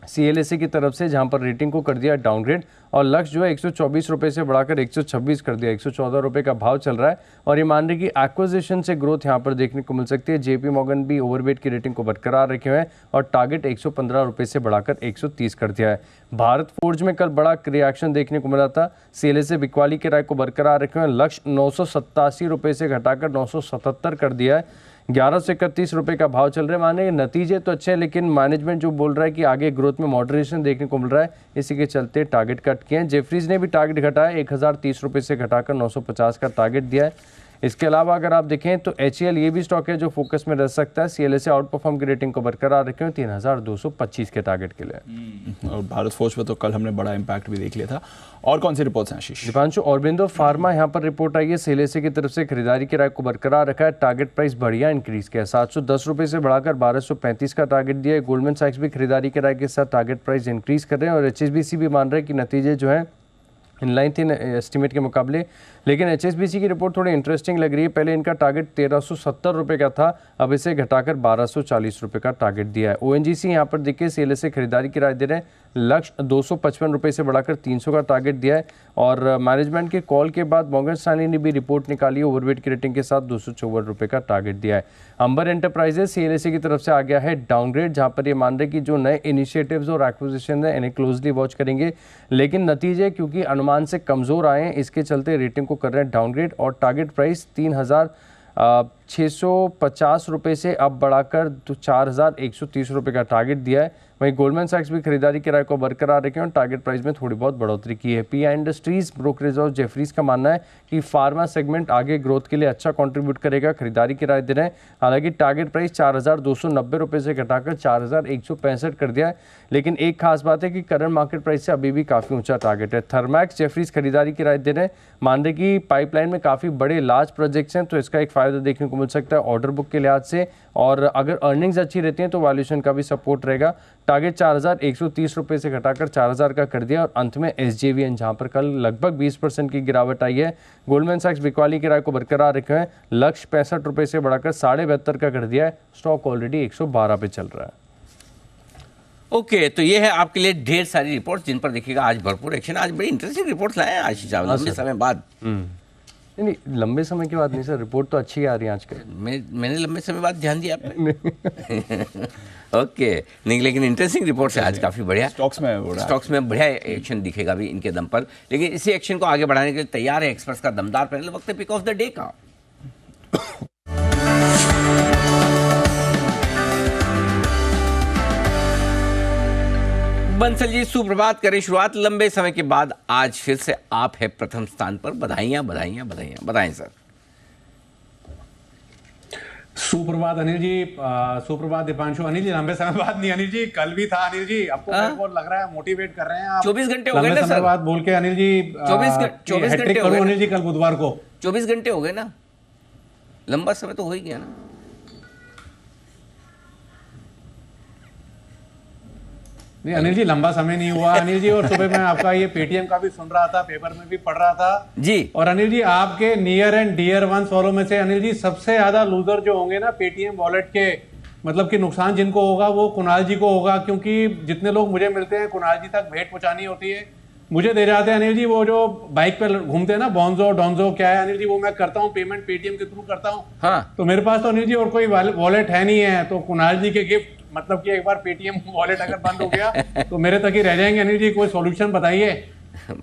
[SPEAKER 3] CLSA की तरफ से, जहां पर रेटिंग को कर दिया डाउनग्रेड और लक्ष्य जो है 124 रुपये से बढ़ाकर 126 कर दिया। 114 रुपये का भाव चल रहा है और ये मान रही कि एक्विजिशन से ग्रोथ यहां पर देखने को मिल सकती है। JP मॉर्गन भी ओवरवेट की रेटिंग को बरकरार रखे हुए हैं और टारगेट 115 रुपये से बढ़ाकर 130 कर दिया है। भारत फोर्ज में कल बड़ा रिएक्शन देखने को मिला था। CLSA बिकवाली के राय को बरकरार रखे हुए हैं। लक्ष्य 987 रुपये से घटाकर 977 कर दिया है। 1131 रुपये का भाव चल रहा है। माने नतीजे तो अच्छे हैं, लेकिन मैनेजमेंट जो बोल रहा है कि आगे ग्रोथ में मॉडरेशन देखने को मिल रहा है, इसी के चलते टारगेट कट किए हैं। जेफरीज ने भी टारगेट घटाया, 1030 रुपये से घटाकर 950 का टारगेट दिया है। इसके अलावा अगर आप देखें तो HAL ये भी स्टॉक है जो फोकस में रह सकता है। CLSA आउट परफॉर्म की रेटिंग को बरकरार रखे हुए 3225 के टारगेट के लिए।
[SPEAKER 2] और भारत फोर्ज पर तो कल हमने बड़ा इम्पैक्ट भी देख लिया था। और कौन सी रिपोर्ट्स हैं आशीष?
[SPEAKER 3] दीपांशु, ऑरबिंदो फार्मा यहाँ पर रिपोर्ट आई है। CLSA की तरफ से खरीदारी की राय को बरकरार रखा है। टारगेट प्राइस बढ़िया इंक्रीज किया, 710 रुपये से बढ़ाकर 1235 का टारगेट दिया है। गोल्डमैन सैक्स भी खरीदारी की राय के साथ टारगेट प्राइस इंक्रीज कर रहे हैं और HSBC भी मान रहे हैं कि नतीजे जो है इनलाइन थी एस्टिमेट के मुकाबले, लेकिन HSBC की रिपोर्ट थोड़ी इंटरेस्टिंग लग रही है। पहले इनका टारगेट 1370 रुपये का था, अब इसे घटाकर 1240 रुपये का टारगेट दिया है। ONGC यहाँ पर देखिए CLSA खरीदारी की राय दे रहे हैं। लक्ष्य 255 रुपये से बढ़ाकर 300 का टारगेट दिया है और मैनेजमेंट के कॉल के बाद मॉर्गन स्टैनली ने भी रिपोर्ट निकाली है, ओवरवेट की रेटिंग के साथ 254 रुपये का टारगेट दिया है। अंबर एंटरप्राइजेस CLSA की तरफ से आ गया है डाउनग्रेड, जहाँ पर ये मान रहे कि जो नए इनिशिएटिव्स और एक्विजिशन है इन्हें क्लोजली वॉच करेंगे, लेकिन नतीजे क्योंकि अनुमान से कमज़ोर आए हैं, इसके चलते रेटिंग को कर रहे हैं डाउनग्रेड और टारगेट प्राइस 3650 रुपये से अब बढ़ाकर 4130 रुपये का टारगेट दिया है। वहीं गोल्डमैन सैक्स भी खरीदारी किराए को बरकरार रखे और टारगेट प्राइस में थोड़ी बहुत बढ़ोतरी की है। PI इंडस्ट्रीज, ब्रोकरेज और जेफरीज का मानना है कि फार्मा सेगमेंट आगे ग्रोथ के लिए अच्छा कंट्रीब्यूट करेगा, खरीदारी किराए दे रहे हैं। हालांकि टारगेट प्राइस 4290 रुपये से घटाकर 4165 कर दिया है, लेकिन एक खास बात है कि करंट मार्केट प्राइस से अभी भी काफ़ी ऊंचा टारगेट है। थर्मैक्स, जेफरीज खरीदारी किराए दे रहे हैं, मान रहे कि पाइपलाइन में काफ़ी बड़े लार्ज प्रोजेक्ट्स हैं, तो इसका एक फ़ायदा देखने को मिल सकता है ऑर्डर बुक के लिहाज से, और अगर अर्निंग्स अच्छी रहती हैं तो वैल्यूएशन का भी सपोर्ट रहेगा। टारगेट 4130 रुपये से घटाकर 4000 का कर दिया और अंत में SJVN, जहां पर कल लगभग 20% की गिरावट आई है। गोल्डमैन सैक्स बिकवाली किराए को बरकरार रखे हैं, लक्ष्य 65 रुपये से बढ़ाकर 72.5 का कर दिया है। स्टॉक ऑलरेडी 112 पे चल रहा है।
[SPEAKER 1] ओके, तो ये है आपके लिए ढेर सारी रिपोर्ट्स जिन पर देखिएगा आज भरपूर एक्शन। आज बड़ी इंटरेस्टिंग रिपोर्ट्स लाए हैं आशीष साहब, लंबे समय बाद।
[SPEAKER 3] नहीं, लंबे समय के बाद नहीं सर, रिपोर्ट तो अच्छी आ रही है आजकल।
[SPEAKER 1] मैंने लंबे समय बाद ध्यान दिया आपने। ओके, नहीं लेकिन इंटरेस्टिंग रिपोर्ट्स है आज, काफ़ी बढ़िया। स्टॉक्स में बढ़िया एक्शन दिखेगा भी इनके दम पर, लेकिन इसी एक्शन को आगे बढ़ाने के लिए तैयार है एक्सपर्ट्स का दमदार पैनल। वक्त है पिक ऑफ द डे का। बंसल जी, सुप्रभात करें शुरुआत। लंबे समय के बाद आज फिर से आप है प्रथम स्थान पर। बधाइयां बधाइयां बधाइयां, बताएं सर।
[SPEAKER 7] सुप्रभात अनिल जी, सुप्रभात दीपांशु। अनिल जी, लंबे समय बाद नहीं, अनिल जी कल भी था। अनिल जी, आपको मेरे को लग रहा है मोटिवेट कर रहे हैं आप।
[SPEAKER 1] 24 घंटे हो गए ना सर,
[SPEAKER 7] लंबे समय बाद बोल के अनिल जी।
[SPEAKER 1] 24 घंटे हो गए
[SPEAKER 7] अनिल जी, कल बुधवार को
[SPEAKER 1] 24 घंटे हो गए ना, लंबा समय तो हो ही गया ना।
[SPEAKER 7] नहीं अनिल जी, लंबा समय नहीं हुआ अनिल जी, और सुबह मैं आपका ये पेटीएम का भी सुन रहा था, पेपर में भी पढ़ रहा था
[SPEAKER 1] जी।
[SPEAKER 7] और अनिल जी, आपके नियर एंड डियर वंस वालों में से अनिल जी सबसे ज्यादा लूजर जो होंगे ना पेटीएम वॉलेट के, मतलब कि नुकसान जिनको होगा वो कुणाल जी को होगा, क्योंकि जितने लोग मुझे मिलते हैं कुणाल जी तक भेंट पहुंचानी होती है, मुझे दे जाते हैं अनिल जी। वो जो बाइक पे घूमते हैं ना, बॉन्जो डॉन्जो क्या है अनिल जी, वो मैं करता हूँ पेमेंट पेटीएम के थ्रू करता हूँ।
[SPEAKER 1] हाँ।
[SPEAKER 7] तो मेरे पास तो अनिल जी और कोई वॉलेट है नहीं है, तो कुणाल जी के गिफ्ट, मतलब कि एक बार पेटीएम वॉलेट अगर बंद हो गया तो मेरे तक ही रह जाएंगे अनिल जी, कोई सॉल्यूशन बताइए।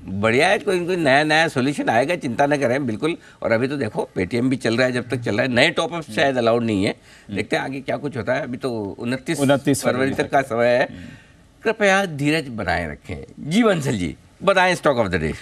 [SPEAKER 1] बढ़िया है, कोई नया सोल्यूशन आएगा, चिंता न करें बिल्कुल। और अभी तो देखो पेटीएम भी चल रहा है, जब तक चल रहा है, नए टॉपअप शायद अलाउड नहीं है, देखते हैं आगे क्या कुछ होता है। अभी तो 29 फरवरी तक का समय है, कृपया धीरज बनाए रखें। जी बंसल जी बताएं stock of the day.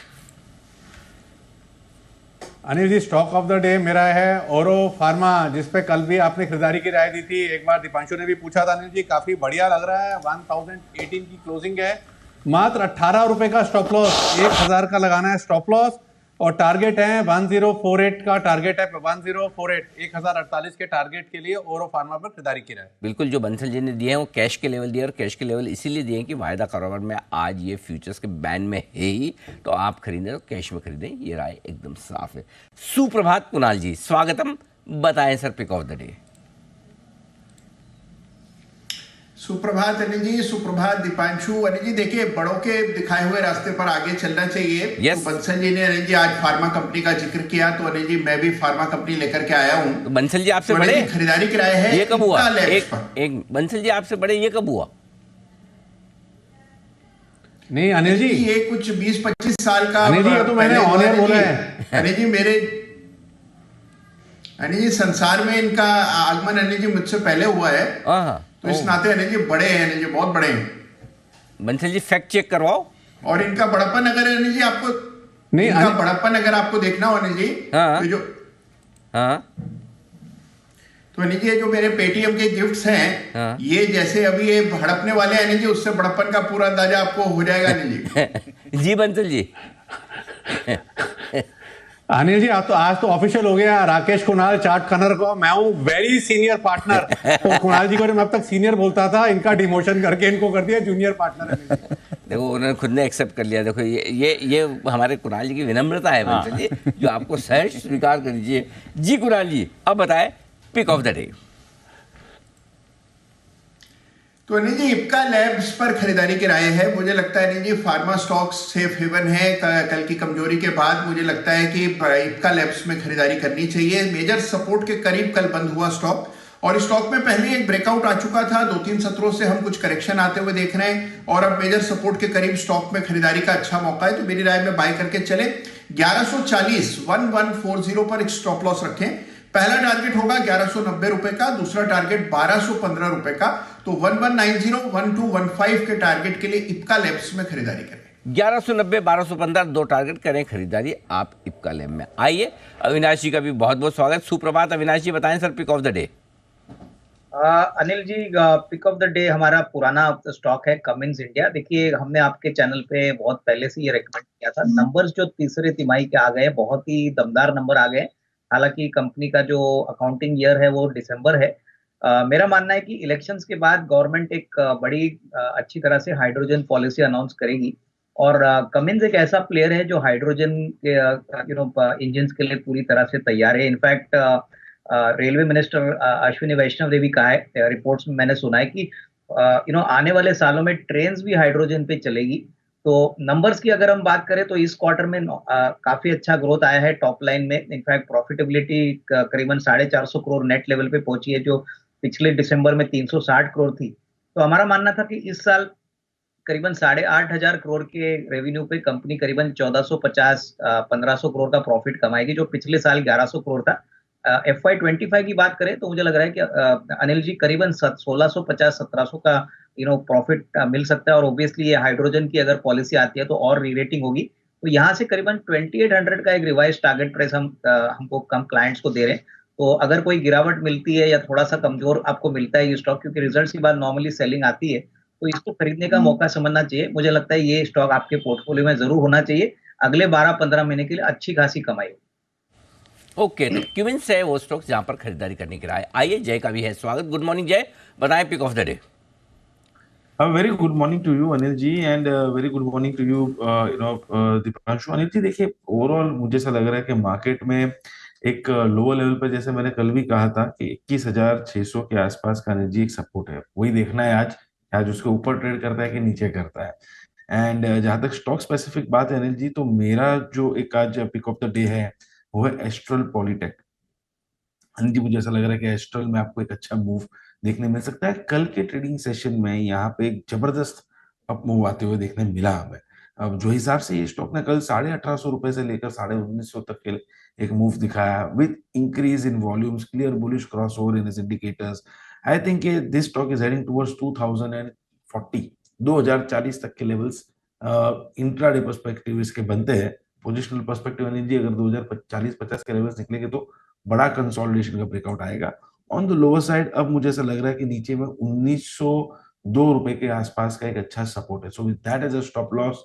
[SPEAKER 7] Anil ji, stock of the day मेरा है ओरो फार्मा, जिसपे कल भी आपने खरीदारी की राय दी थी, एक बार दीपांशु ने भी पूछा था अनिल जी, काफी बढ़िया लग रहा है। 1018 की क्लोजिंग है, मात्र 18 रुपए का स्टॉप लॉस, 1000 का लगाना है स्टॉप लॉस, और टारगेट है 1048 का टारगेट है, 1048 1048 के टारगेट के लिए ओरो फार्मा पर खरीदारी की राय।
[SPEAKER 1] बिल्कुल, जो बंसल जी ने दिए हैं वो कैश के लेवल दिए, और कैश के लेवल इसीलिए दिए हैं कि वायदा कारोबार में आज ये फ्यूचर्स के बैन में है ही, तो आप खरीदें तो कैश में खरीदें, ये राय एकदम साफ है। सुप्रभात कुणाल जी, स्वागतम, बताएं sir pick of the day.
[SPEAKER 8] सुप्रभात अनिल जी, सुप्रभात दीपांशु। अनिल जी देखिए, बड़ों के दिखाए हुए रास्ते पर आगे चलना चाहिए।
[SPEAKER 1] Yes.
[SPEAKER 8] तो बंसल जी ने अनिल जी आज फार्मा कंपनी का जिक्र किया, तो अनिल जी मैं भी फार्मा कंपनी लेकर के आया हूँ।
[SPEAKER 1] तो बंसल जी आपसे
[SPEAKER 8] तो
[SPEAKER 1] बड़े
[SPEAKER 8] खरीदारी कराए है,
[SPEAKER 1] ये कब हुआ?
[SPEAKER 8] इप्का लैब्स
[SPEAKER 1] एक
[SPEAKER 8] पर।
[SPEAKER 1] बंसल जी आपसे बड़े ये कब हुआ?
[SPEAKER 7] नहीं अनिल जी,
[SPEAKER 8] ये कुछ 20-25 साल का
[SPEAKER 7] अनिल जी, ये तो मैंने
[SPEAKER 8] पहले
[SPEAKER 7] ऑन एयर
[SPEAKER 8] अनिल
[SPEAKER 7] बोला
[SPEAKER 8] जी।
[SPEAKER 7] है।
[SPEAKER 8] अनिल जी अनिल जी संसार में इनका आगमन अनिल जी मुझसे पहले हुआ है,
[SPEAKER 1] हाँ,
[SPEAKER 8] तो इस नाते अनिल जी बड़े हैं, अनिल जी बहुत बड़े हैं।
[SPEAKER 1] बंसल जी फैक्ट चेक करवाओ।
[SPEAKER 8] और इनका बड़प्पन अगर अनिल जी आपको
[SPEAKER 7] नहीं,
[SPEAKER 8] इनका बड़प्पन अगर आपको देखना हो अनिल जी,
[SPEAKER 1] हाँ।
[SPEAKER 8] तो जो
[SPEAKER 1] हाँ
[SPEAKER 8] तो अनिल जी ये जो मेरे पेटीएम के गिफ्ट्स हैं,
[SPEAKER 1] हाँ।
[SPEAKER 8] ये जैसे अभी ये हड़पने वाले हैं अनिल जी, उससे बड़प्पन का पूरा अंदाजा आपको हो जाएगा अनिल जी।
[SPEAKER 1] जी बंसल जी।
[SPEAKER 7] अनिल जी, आज तो ऑफिशियल हो गया, राकेश कुणाल चार्ट कनर को मैं हूँ वेरी सीनियर पार्टनर। तो कुणाल जी को मैं अब तक सीनियर बोलता था, इनका डिमोशन करके इनको कर दिया जूनियर पार्टनर।
[SPEAKER 1] देखो उन्होंने खुद ने एक्सेप्ट कर लिया। देखो ये हमारे कुणाल जी की विनम्रता है बंसल जी, जो आपको सहज स्वीकार कर दीजिए। जी कुणाल जी, अब बताएं पिक ऑफ द डे।
[SPEAKER 8] तो अनिल जी इप्का लैब्स पर खरीदारी की राय है। मुझे लगता है Anil ji pharma stocks safe haven है। कल की कमजोरी के बाद मुझे लगता है कि इप्का लैब्स में खरीदारी करनी चाहिए। मेजर सपोर्ट के करीब कल बंद हुआ स्टॉक, और स्टॉक में पहले एक ब्रेकआउट आ चुका था, 2-3 सत्रों से हम कुछ करेक्शन आते हुए देख रहे हैं, और अब मेजर सपोर्ट के करीब स्टॉक में खरीदारी का अच्छा मौका है। तो मेरी राय में बाय करके चले। 1140 पर एक स्टॉप लॉस रखें। पहला टारगेट होगा 1190 रुपए का, दूसरा टारगेट 1215 रुपए का। तो 1190 1215 के टारगेट के लिए इप्का लैब्स में खरीदारी करें।
[SPEAKER 1] 1190 1215 दो टारगेट करें खरीदारी आप इप्का लैब में। आइए अविनाश जी का भी बहुत बहुत स्वागत। सुप्रभात अविनाश जी, बताएं sir pick of the day.
[SPEAKER 9] Anil ji, pick of the day हमारा पुराना स्टॉक है कमिंस इंडिया। देखिए, हमने आपके चैनल पे बहुत पहले से ये रेकमेंड किया था। नंबर्स जो तीसरे तिमाही के आ गए, बहुत ही दमदार नंबर आ गए। हालांकि कंपनी का जो अकाउंटिंग ईयर है वो दिसंबर है। मेरा मानना है कि इलेक्शंस के बाद गवर्नमेंट एक बड़ी अच्छी तरह से हाइड्रोजन पॉलिसी अनाउंस करेगी, और कमिंस एक ऐसा प्लेयर है जो हाइड्रोजन के इंजन के लिए पूरी तरह से तैयार है। इनफैक्ट रेलवे मिनिस्टर अश्विनी वैष्णव ने भी कहा है, रिपोर्ट्स में मैंने सुना है कि आने वाले सालों में ट्रेन्स भी हाइड्रोजन पे चलेगी। तो नंबर्स की अगर हम बात करें तो इस क्वार्टर में काफी अच्छा ग्रोथ आया है टॉप लाइन में। इनफैक्ट प्रॉफिटेबिलिटी करीबन 450 करोड़ नेट लेवल पे पहुंची है, जो पिछले दिसंबर में 360 करोड़ थी। तो हमारा मानना था कि इस साल करीबन 8,500 करोड़ के रेवेन्यू पे कंपनी करीबन 1450-1500 करोड़ का प्रॉफिट कमाएगी, जो पिछले साल 1100 करोड़ था। FY25 की बात करें तो मुझे लग रहा है कि अनिल जी करीबन 1650-1700 का प्रॉफिट मिल सकता है। और ऑब्वियसली ये हाइड्रोजन की अगर पॉलिसी आती है तो और रीरेटिंग होगी। तो यहाँ से करीबन 2800 का एक रिवाइज टारगेट प्राइस हमको कम क्लाइंट्स को दे रहे हैं। तो अगर कोई गिरावट मिलती है या थोड़ा सा कमजोर आपको मिलता है ये स्टॉक, क्योंकि रिजल्ट्स के बाद नॉर्मली सेलिंग आती है, तो इसको खरीदने का मौका समझना चाहिए। मुझे लगता है ये स्टॉक आपके पोर्टफोलियो में जरूर होना चाहिए। अगले 12-15 महीने के लिए अच्छी खासी कमाई।
[SPEAKER 1] ओके, तो क्यूबिन्स है वो स्टॉक्स जहां पर खरीदारी करने की राय। आइए जय का भी है स्वागत। गुड मॉर्निंग जय, बताएं pick of the day.
[SPEAKER 10] A very good morning to you, Anil ji, and very good morning to you, Dipanshu. Anil ji, देखिए ओवरऑल मुझे ऐसा लग रहा है कि मार्केट में एक लोअर लेवल पर, जैसे मैंने कल भी कहा था कि 21,600 के आसपास का अनिल जी एक सपोर्ट है, वही देखना है आज आज उसके ऊपर ट्रेड करता है कि नीचे करता है। एंड जहां तक स्टॉक स्पेसिफिक बात है अनिल जी, तो मेरा जो एक आज पिक ऑफ द डे है वो है एस्ट्रल पॉलीटेक। हाँ जी, मुझे ऐसा लग रहा है कि एस्ट्रल में आपको एक अच्छा मूव देखने मिल सकता है। कल के ट्रेडिंग सेशन में यहाँ पे एक जबरदस्त अप मूव आते हुए देखने मिला हमें। अब जो हिसाब से ये स्टॉक ने कल 1850 रुपए से लेकर 1950 तक के एक मूव दिखाया with increase in volumes, clear bullish cross over in indicators, I think this stock is heading towards 2040 तक के लेवल्स इंट्राडे पर्सपेक्टिव इसके बनते हैं। पोजिशनल पर्सपेक्टिव जी अगर 2040-50 के लेवल्स निकलेंगे तो बड़ा कंसोलिडेशन का ब्रेकआउट आएगा। ऑन द लोअर साइड अब मुझे ऐसा लग रहा है कि नीचे में 1902 रुपए के आसपास का एक अच्छा सपोर्ट है। So with that as a stop loss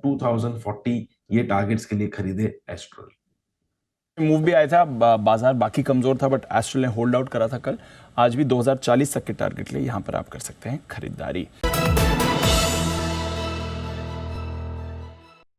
[SPEAKER 10] 2040 ये टारगेट्स के लिए खरीदे एस्ट्रल।
[SPEAKER 2] मूव भी आया था, बाजार बाकी कमजोर था बट एस्ट्रल ने होल्ड आउट करा था कल। आज भी 2040 तक के टारगेट लिए यहाँ पर आप कर सकते हैं खरीदारी।